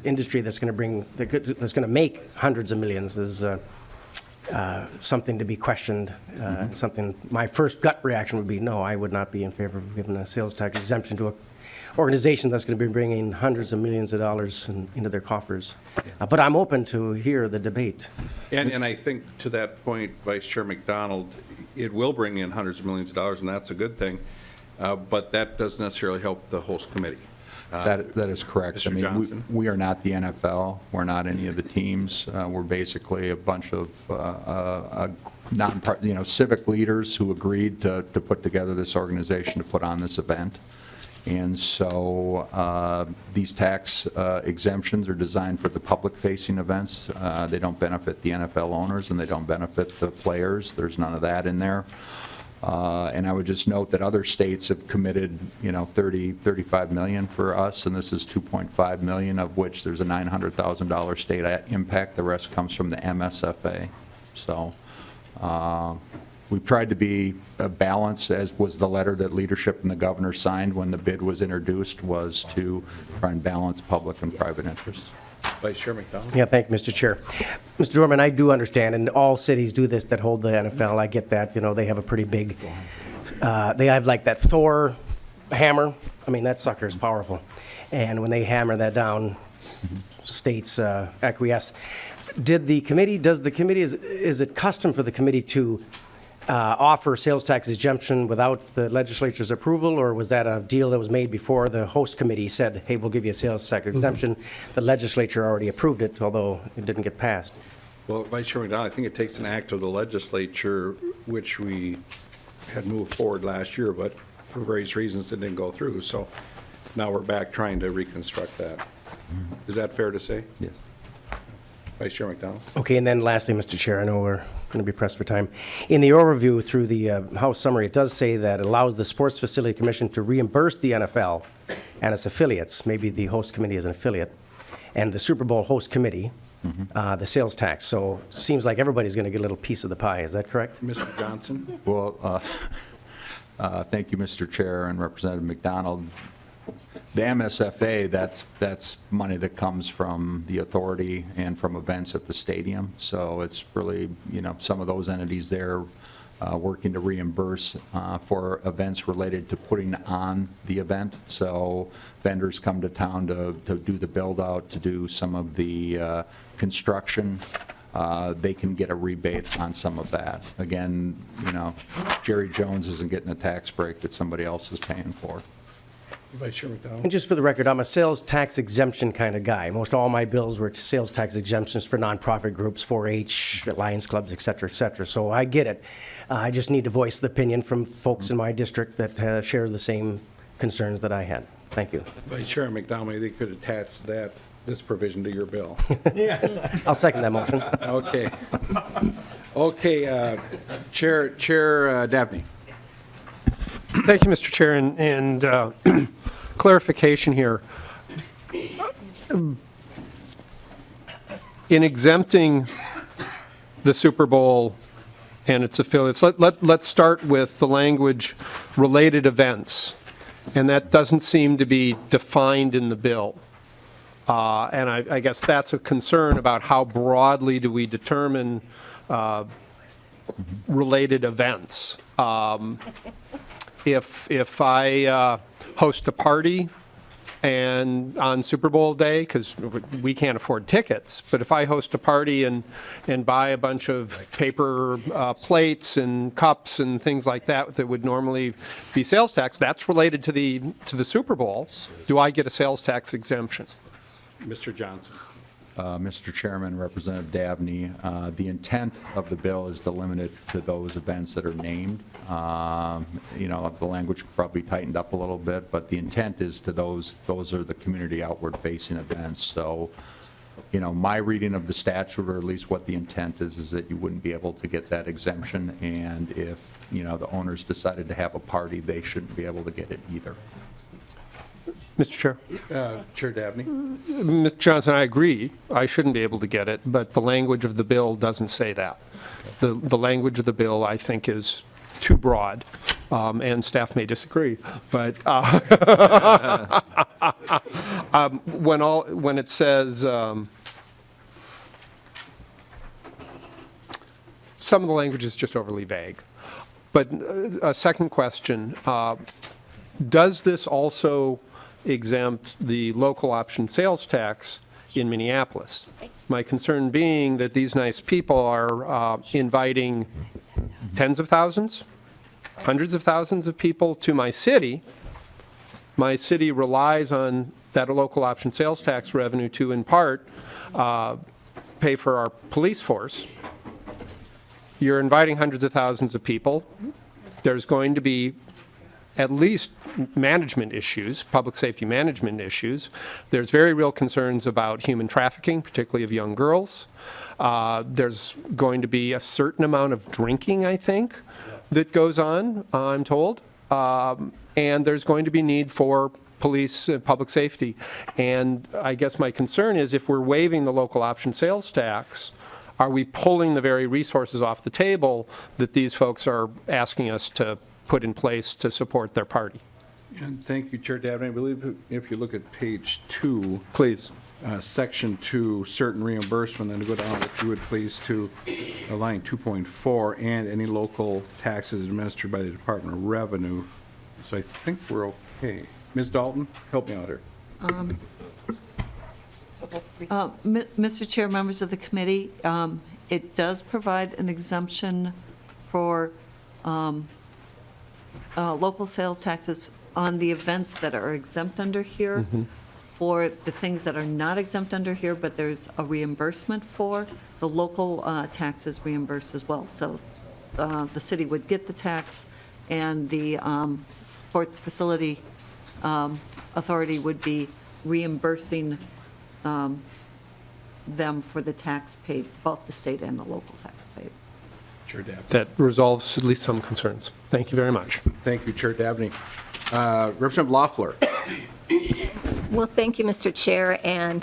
E: industry that's going to bring, that's going to make hundreds of millions is something to be questioned, something, my first gut reaction would be, no, I would not be in favor of giving a sales tax exemption to an organization that's going to be bringing hundreds of millions of dollars into their coffers. But I'm open to hear the debate.
A: And I think to that point, Vice Chair McDonald, it will bring in hundreds of millions of dollars, and that's a good thing, but that doesn't necessarily help the host committee.
G: That is correct.
A: Mr.
G: I mean,
A: Johnson?
G: we are not the NFL. We're not any of the teams. We're basically a bunch of civic leaders who agreed to put together this organization to put on this event. And so these tax exemptions are designed for the public-facing events. They don't benefit the NFL owners, and they don't benefit the players. There's none of that in there. And I would just note that other states have committed, 35 million for us, and this is 2.5 million, of which there's a $900,000 state impact. The rest comes from the MSFA. So we've tried to be balanced, as was the letter that leadership and the governor signed when the bid was introduced, was to try and balance public and private interests.
A: Vice Chair McDonald?
E: Yeah, thank you, Mr. Chair. Mr. Dorman, I do understand, and all cities do this that hold the NFL. I get that. They have a pretty big, they have like that Thor hammer. I mean, that sucker is powerful. And when they hammer that down, states acquiesce. Is it custom for the committee to offer sales tax exemption without the legislature's approval, or was that a deal that was made before the host committee said, hey, we'll give you a sales tax exemption? The legislature already approved it, although it didn't get passed.
A: Well, Vice Chair McDonald, I think it takes an act of the legislature, which we had moved forward last year, but for various reasons it didn't go through. So now we're back trying to reconstruct that. Is that fair to say?
G: Yes.
A: Vice Chair McDonald?
E: Okay, and then lastly, Mr. Chair, I know we're going to be pressed for time. In the overview through the House summary, it does say that it allows the Sports Facility Commission to reimburse the NFL and its affiliates, maybe the host committee is an affiliate, and the Super Bowl host committee, the sales tax. So it seems like everybody's going to get a little piece of the pie. Is that correct?
A: Mr. Johnson?
G: Well, thank you, Mr. Chair and Representative McDonald. The MSFA, that's money that comes from the authority and from events at the stadium. So it's really, some of those entities there working to reimburse for events related to putting on the event. So vendors come to town to do the build-out, to do some of the construction. They can get a rebate on some of that. Again, Jerry Jones isn't getting a tax break that somebody else is paying for.
N: Vice Chair McDowell.
E: And just for the record, I'm a sales tax exemption kind of guy. Most all my bills were sales tax exemptions for nonprofit groups, 4-H, Lions clubs, et cetera, et cetera. So I get it. I just need to voice the opinion from folks in my district that share the same concerns that I had. Thank you.
N: Vice Chair McDowell, maybe they could attach this provision to your bill.
E: I'll second that motion.
N: Okay. Okay, Chair Dabney.
T: Thank you, Mr. Chair, and clarification here. In exempting the Super Bowl and its affiliates, let's start with the language related events, and that doesn't seem to be defined in the bill. And I guess that's a concern about how broadly do we determine related events. If I host a party and on Super Bowl day, because we can't afford tickets, but if I host a party and buy a bunch of paper plates and cups and things like that that would normally be sales tax, that's related to the Super Bowl. Do I get a sales tax exemption?
N: Mr. Johnson.
G: Mr. Chairman, Representative Dabney, the intent of the bill is to limit it to those events that are named. The language could probably tightened up a little bit, but the intent is to those are the community outward facing events. So, my reading of the statute, or at least what the intent is that you wouldn't be able to get that exemption. And if, the owners decided to have a party, they shouldn't be able to get it either.
T: Mr. Chair.
N: Chair Dabney.
T: Mr. Johnson, I agree. I shouldn't be able to get it, but the language of the bill doesn't say that. The language of the bill, I think, is too broad, and staff may disagree. But when it says some of the language is just overly vague. But a second question, does this also exempt the local option sales tax in Minneapolis? My concern being that these nice people are inviting tens of thousands, hundreds of thousands of people to my city. My city relies on that local option sales tax revenue to, in part, pay for our police force. You're inviting hundreds of thousands of people. There's going to be at least management issues, public safety management issues. There's very real concerns about human trafficking, particularly of young girls. There's going to be a certain amount of drinking, I think, that goes on, I'm told. And there's going to be need for police and public safety. And I guess my concern is if we're waiving the local option sales tax, are we pulling the very resources off the table that these folks are asking us to put in place to support their party?
N: And thank you, Chair Dabney. I believe if you look at page 2,
T: please,
N: section 2, certain reimbursement, then to go down, if you would please, to line 2.4, and any local taxes administered by the Department of Revenue. So I think we're okay. Ms. Dalton, help me out here.
F: Mr. Chair, members of the committee, it does provide an exemption for local sales taxes on the events that are exempt under here. For the things that are not exempt under here, but there's a reimbursement for, the local taxes reimbursed as well. So the city would get the tax, and the sports facility authority would be reimbursing them for the tax paid, both the state and the local tax paid.
N: Chair Dabney.
T: That resolves at least some concerns. Thank you very much.
N: Thank you, Chair Dabney. Representative Loeffler.
H: Well, thank you, Mr. Chair, and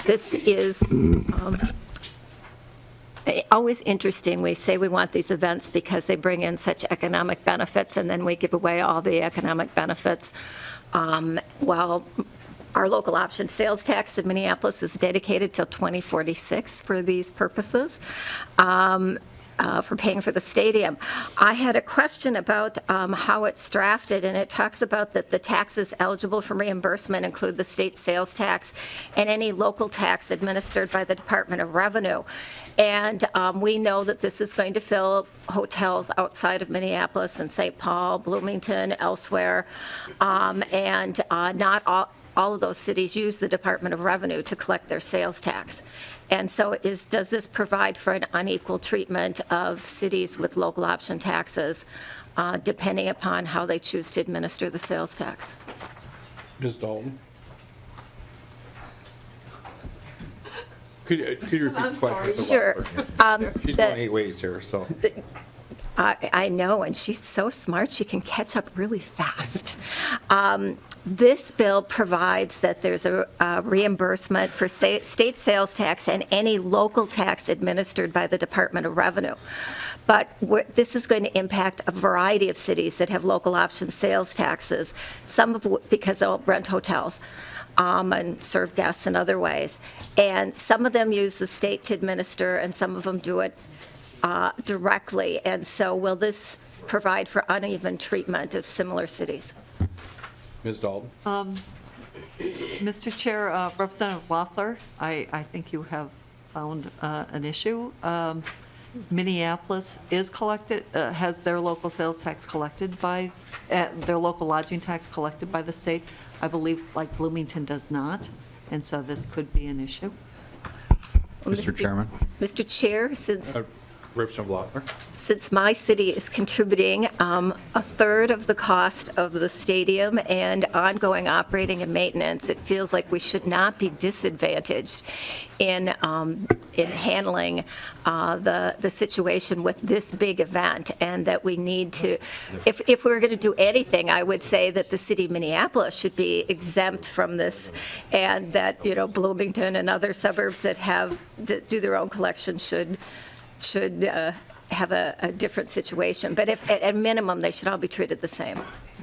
H: this is always interesting. We say we want these events because they bring in such economic benefits, and then we give away all the economic benefits. While our local option sales tax in Minneapolis is dedicated till 2046 for these purposes, for paying for the stadium. I had a question about how it's drafted, and it talks about that the taxes eligible for reimbursement include the state sales tax and any local tax administered by the Department of Revenue. And we know that this is going to fill hotels outside of Minneapolis and St. Paul, Bloomington, elsewhere, and not all of those cities use the Department of Revenue to collect their sales tax. And so does this provide for an unequal treatment of cities with local option taxes, depending upon how they choose to administer the sales tax?
C: Ms. Dalton? Could you repeat the question?
H: Sure.
I: She's going 8 ways here, so.
H: I know, and she's so smart, she can catch up really fast. This bill provides that there's a reimbursement for state sales tax and any local tax administered by the Department of Revenue. But this is going to impact a variety of cities that have local option sales taxes, some of because they'll rent hotels and serve guests in other ways. And some of them use the state to administer, and some of them do it directly. And so will this provide for uneven treatment of similar cities?
C: Ms. Dalton?
F: Mr. Chair, Representative Loeffler, I think you have found an issue. Minneapolis is collected, has their local sales tax collected by, their local lodging tax collected by the state. I believe like Bloomington does not, and so this could be an issue.
G: Mr. Chairman?
H: Mr. Chair,
C: Representative Loeffler?
H: since my city is contributing a third of the cost of the stadium and ongoing operating and maintenance, it feels like we should not be disadvantaged in handling the situation with this big event, and that we need to, if we're going to do anything, I would say that the city of Minneapolis should be exempt from this, and that, Bloomington and other suburbs that do their own collection should have a different situation. But if, at minimum, they should all be treated the same.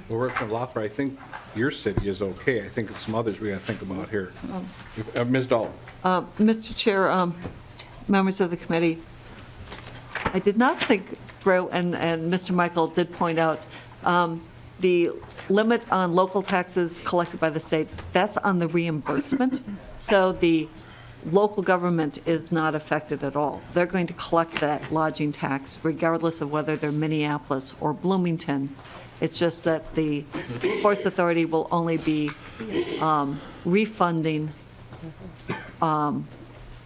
C: Well, Representative Loeffler, I think your city is okay. I think it's some others we got to think about here. Ms. Dalton?
F: Mr. Chair, members of the committee, I did not think through, and Mr. Michael did point out, the limit on local taxes collected by the state, that's on the reimbursement. So the local government is not affected at all. They're going to collect that lodging tax regardless of whether they're Minneapolis or Bloomington. It's just that the Sports Authority will only be refunding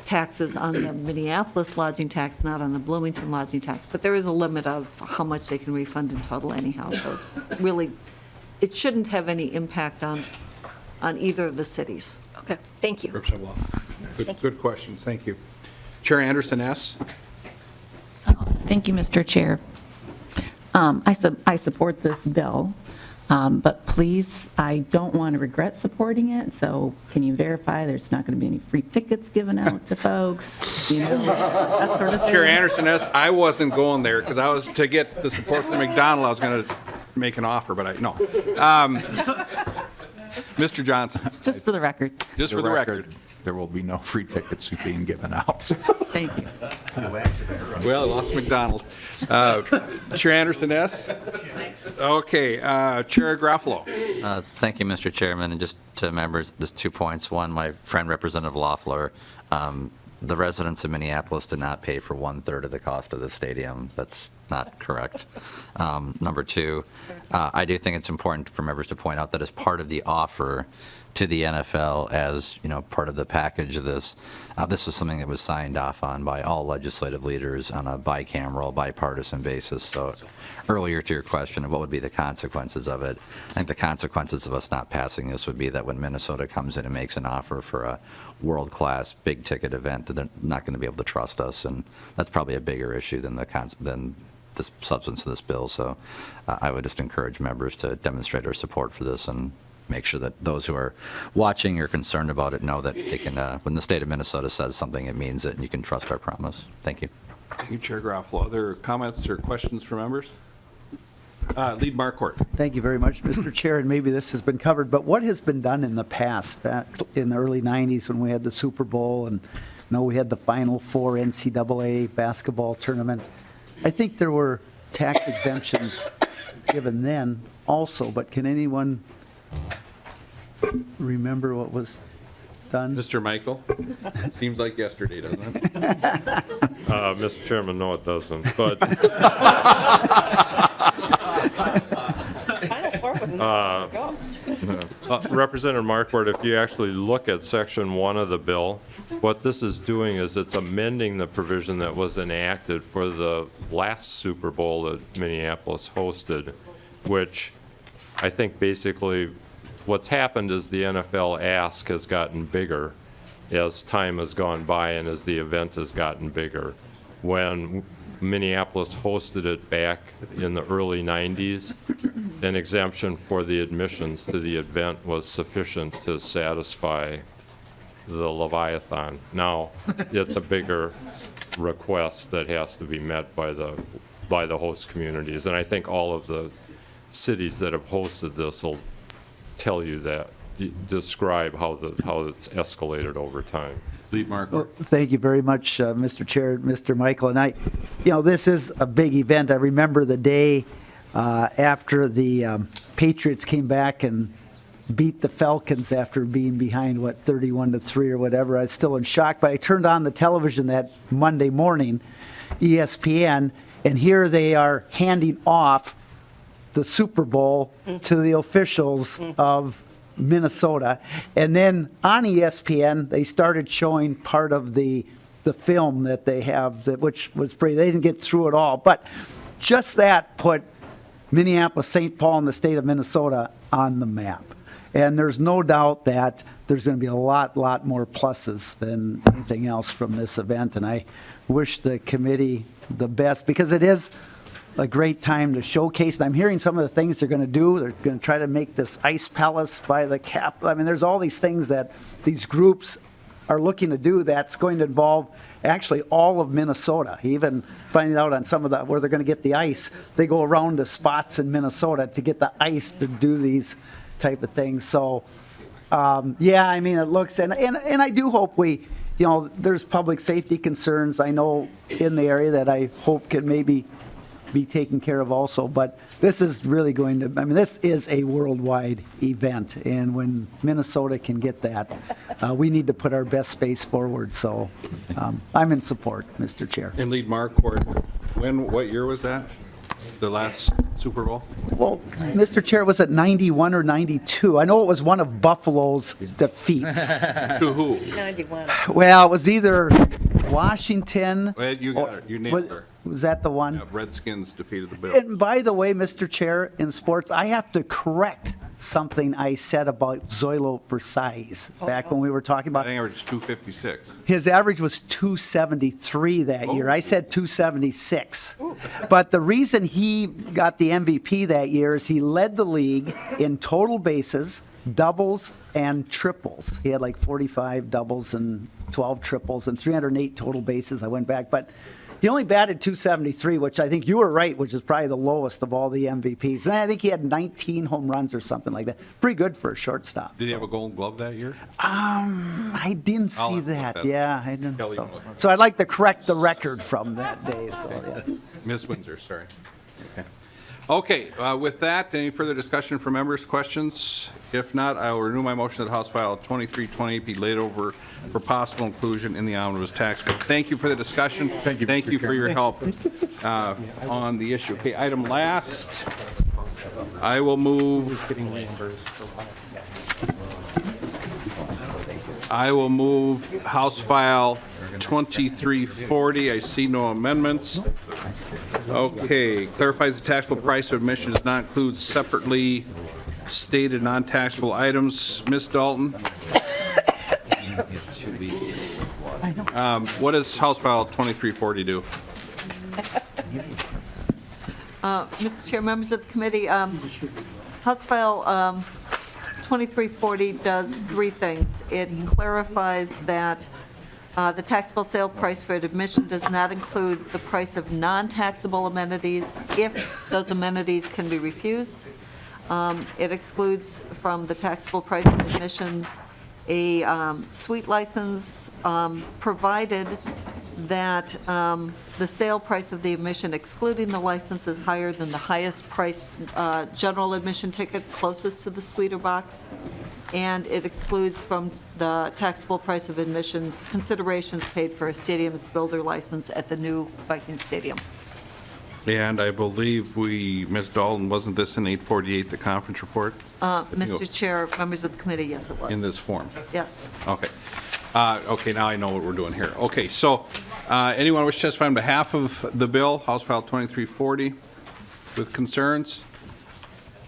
F: taxes on the Minneapolis lodging tax, not on the Bloomington lodging tax. But there is a limit of how much they can refund in total anyhow. So it's really, it shouldn't have any impact on either of the cities.
H: Okay, thank you.
C: Representative Loeffler? Good questions, thank you. Chair Anderson S.
U: Thank you, Mr. Chair. I support this bill, but please, I don't want to regret supporting it, so can you verify there's not going to be any free tickets given out to folks? That sort of thing?
A: Chair Anderson S., I wasn't going there because I was to get the support from McDonald. I was going to make an offer, but no. Mr. Johnson.
U: Just for the record.
A: Just for the record.
G: There will be no free tickets being given out.
U: Thank you.
A: Well, I lost McDonald. Chair Anderson S. Okay, Chair Garofalo.
V: Thank you, Mr. Chairman. And just to members, just 2 points. One, my friend Representative Loeffler, the residents of Minneapolis did not pay for 1/3 of the cost of the stadium. That's not correct. Number 2, I do think it's important for members to point out that as part of the offer to the NFL, as part of the package of this, this was something that was signed off on by all legislative leaders on a bicameral, bipartisan basis. So earlier to your question of what would be the consequences of it, I think the consequences of us not passing this would be that when Minnesota comes in and makes an offer for a world-class big ticket event, that they're not going to be able to trust us, and that's probably a bigger issue than the substance of this bill. So I would just encourage members to demonstrate our support for this and make sure that those who are watching or concerned about it know that they can, when the state of Minnesota says something, it means it, and you can trust our promise. Thank you.
A: Thank you, Chair Garofalo. Other comments or questions from members? Lead Marquardt.
J: Thank you very much, Mr. Chair, and maybe this has been covered, but what has been done in the past, back in the early 90s when we had the Super Bowl and we had the Final Four NCAA basketball tournament? I think there were tax exemptions given then also, but can anyone remember what was done?
A: Mr. Michael? Seems like yesterday, doesn't it?
P: Mr. Chairman, no, it doesn't, but Representative Marquardt, if you actually look at Section 1 of the bill, what this is doing is it's amending the provision that was enacted for the last Super Bowl that Minneapolis hosted, which I think basically what's happened is the NFL ask has gotten bigger as time has gone by and as the event has gotten bigger. When Minneapolis hosted it back in the early 90s, an exemption for the admissions to the event was sufficient to satisfy the Leviathan. Now, it's a bigger request that has to be met by the host communities. And I think all of the cities that have hosted this will tell you that, describe how it's escalated over time.
A: Lead Marquardt.
J: Well, thank you very much, Mr. Chair, Mr. Michael. And this is a big event. I remember the day after the Patriots came back and beat the Falcons after being behind, 31-3 or whatever. I was still in shock, but I turned on the television that Monday morning, ESPN, and here they are handing off the Super Bowl to the officials of Minnesota. And then on ESPN, they started showing part of the film that they have, which was pretty, they didn't get through it all. But just that put Minneapolis, St. Paul, and the state of Minnesota on the map. And there's no doubt that there's going to be a lot more pluses than anything else from this event. And I wish the committee the best, because it is a great time to showcase. And I'm hearing some of the things they're going to do. They're going to try to make this ice palace by the cap. I mean, there's all these things that these groups are looking to do that's going to involve actually all of Minnesota. Even finding out on some of the, where they're going to get the ice, they go around to spots in Minnesota to get the ice to do these type of things. So, yeah, I mean, it looks, and I do hope there's public safety concerns, I know, in the area that I hope can maybe be taken care of also. But this is really going to, I mean, this is a worldwide event. And when Minnesota can get that, we need to put our best face forward. So I'm in support, Mr. Chair.
A: And Lead Marquardt, what year was that? The last Super Bowl?
J: Well, Mr. Chair, was it 91 or 92? I know it was one of Buffalo's defeats.
A: To who?
H: 91.
J: Well, it was either Washington.
A: Well, you got it. You nailed her.
J: Was that the one?
A: Yeah, Redskins defeated the Bills.
J: And by the way, Mr. Chair, in sports, I have to correct something I said about Zoilo Versailles back when we were talking about.
A: I think it was 256.
J: His average was 273 that year. I said 276. But the reason he got the MVP that year is he led the league in total bases, doubles, and triples. He had like 45 doubles and 12 triples and 308 total bases. I went back, but he only batted 273, which I think you were right, which is probably the lowest of all the MVPs. And I think he had 19 home runs or something like that. Pretty good for a shortstop.
A: Did he have a Gold Glove that year?
J: I didn't
A: I'll
J: see
A: have to look
J: that.
A: that
J: Yeah, I didn't.
A: Kelly,
J: So I'd like to correct the record from that day. So yes.
A: Ms. Windsor, sorry. Okay, with that, any further discussion from members, questions? If not, I will renew my motion that House File 2320 be laid over for possible inclusion in the omnibus tax bill. Thank you for the discussion. Thank you for your help on the issue. Okay, item last, I will move House File 2340. I see no amendments. Okay, clarifies the taxable price of admission does not include separately stated non-taxable items. Ms. Dalton? What does House File 2340 do?
F: Mr. Chair, members of the committee, House File 2340 does three things. It clarifies that The taxable sale price for admission does not include the price of non-taxable amenities if those amenities can be refused. It excludes from the taxable price of admissions a suite license, provided that the sale price of the admission excluding the license is higher than the highest priced general admission ticket closest to the suite or box. And it excludes from the taxable price of admissions considerations paid for a stadium's builder license at the new Viking Stadium.
A: And I believe Ms. Dalton, wasn't this in 848, the conference report?
F: Mr. Chair, members of the committee, yes, it was.
A: In this form?
F: Yes.
A: Okay. Okay, now I know what we're doing here. Okay, so anyone wish to testify on behalf of the bill, House File 2340, with concerns?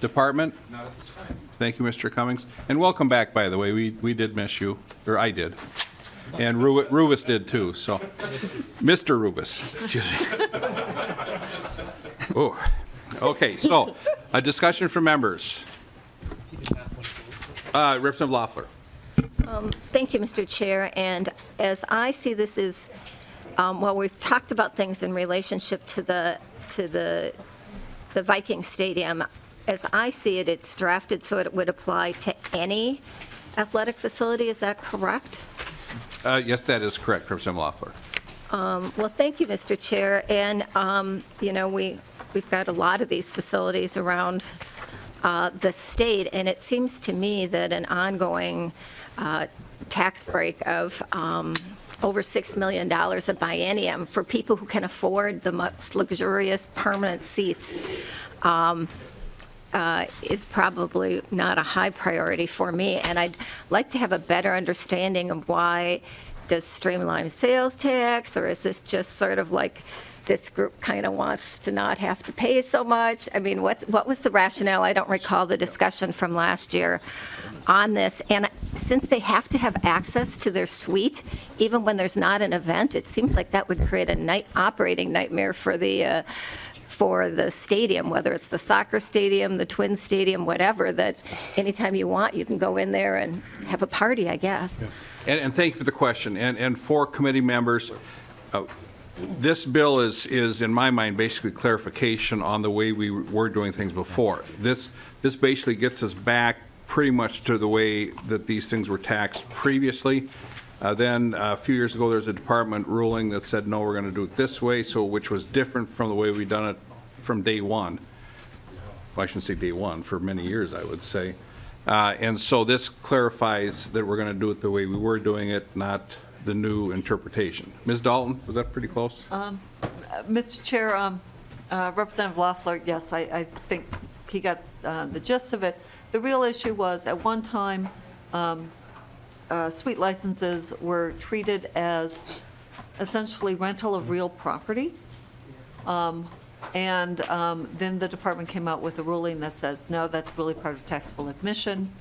A: Department? Not at this time. Thank you, Mr. Cummings. And welcome back, by the way. We did miss you, or I did. And Rubus did too, so. Mr. Rubus, excuse me. Oh, okay, so a discussion for members. Representative Loeffler.
H: Thank you, Mr. Chair. And as I see this is, well, we've talked about things in relationship to the Viking Stadium. As I see it, it's drafted so it would apply to any athletic facility. Is that correct?
A: Yes, that is correct, Representative Loeffler.
H: Well, thank you, Mr. Chair. And, you know, we've got a lot of these facilities around the state, and it seems to me that an ongoing tax break of over $6 million a biennium for people who can afford the most luxurious permanent seats is probably not a high priority for me. And I'd like to have a better understanding of why does streamline sales tax, or is this just sort of like this group kind of wants to not have to pay so much? I mean, what was the rationale? I don't recall the discussion from last year on this. And since they have to have access to their suite, even when there's not an event, it seems like that would create a operating nightmare for the stadium, whether it's the soccer stadium, the Twins Stadium, whatever, that anytime you want, you can go in there and have a party, I guess.
A: And thank you for the question. And for committee members, this bill is, in my mind, basically clarification on the way we were doing things before. This basically gets us back pretty much to the way that these things were taxed previously. Then a few years ago, there was a department ruling that said, no, we're going to do it this way, which was different from the way we've done it from day one. Well, I shouldn't say day one, for many years, I would say. And so this clarifies that we're going to do it the way we were doing it, not the new interpretation. Ms. Dalton, was that pretty close?
F: Mr. Chair, Representative Loeffler, yes, I think he got the gist of it. The real issue was, at one time, suite licenses were treated as essentially rental of real property. And then the department came out with a ruling that says, no, that's really part of taxable admission.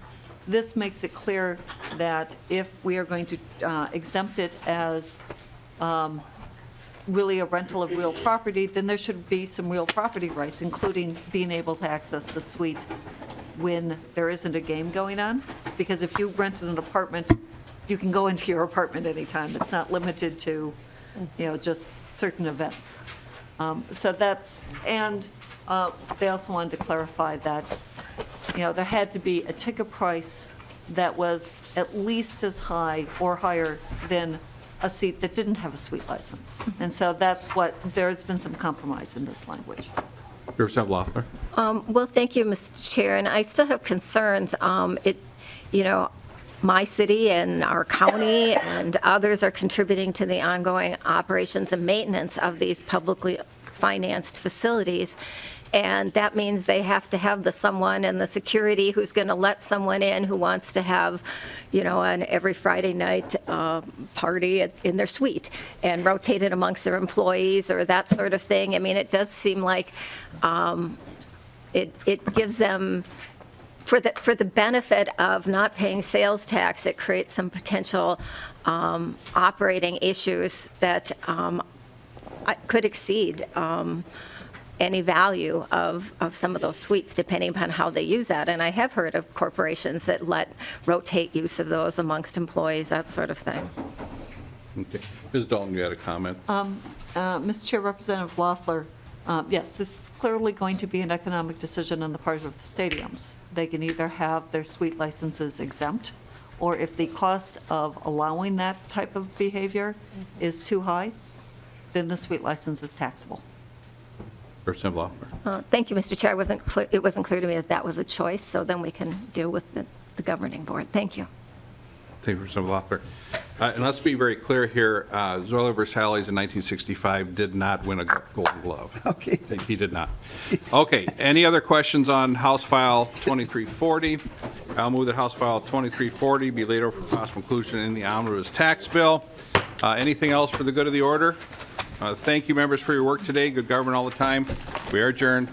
F: This makes it clear that if we are going to exempt it as really a rental of real property, then there should be some real property rights, including being able to access the suite when there isn't a game going on. Because if you rented an apartment, you can go into your apartment anytime. It's not limited to, just certain events. So that's, and they also wanted to clarify that, there had to be a ticket price that was at least as high or higher than a seat that didn't have a suite license. And so that's what, there's been some compromise in this language.
A: Representative Loeffler.
H: Well, thank you, Mr. Chair, and I still have concerns. My city and our county and others are contributing to the ongoing operations and maintenance of these publicly financed facilities. And that means they have to have the someone and the security who's going to let someone in who wants to have, an every Friday night party in their suite and rotate it amongst their employees or that sort of thing. I mean, it does seem like it gives them, for the benefit of not paying sales tax, it creates some potential operating issues that could exceed any value of some of those suites, depending upon how they use that. And I have heard of corporations that rotate use of those amongst employees, that sort of thing.
A: Okay. Ms. Dalton, you had a comment?
F: Mr. Chair, Representative Loeffler, yes, this is clearly going to be an economic decision on the part of the stadiums. They can either have their suite licenses exempt, or if the cost of allowing that type of behavior is too high, then the suite license is taxable.
A: Representative Loeffler.
H: Thank you, Mr. Chair. It wasn't clear to me that that was a choice, so then we can deal with the governing board. Thank you.
A: Thank you, Representative Loeffler. And let's be very clear here, Zoller Versalles in 1965 did not win a Golden Glove.
J: Okay.
A: He did not. Okay, any other questions on House File 2340? I'll move that House File 2340 be laid over for possible inclusion in the omnibus tax bill. Anything else for the good of the order? Thank you, members, for your work today. Good government all the time. We are adjourned.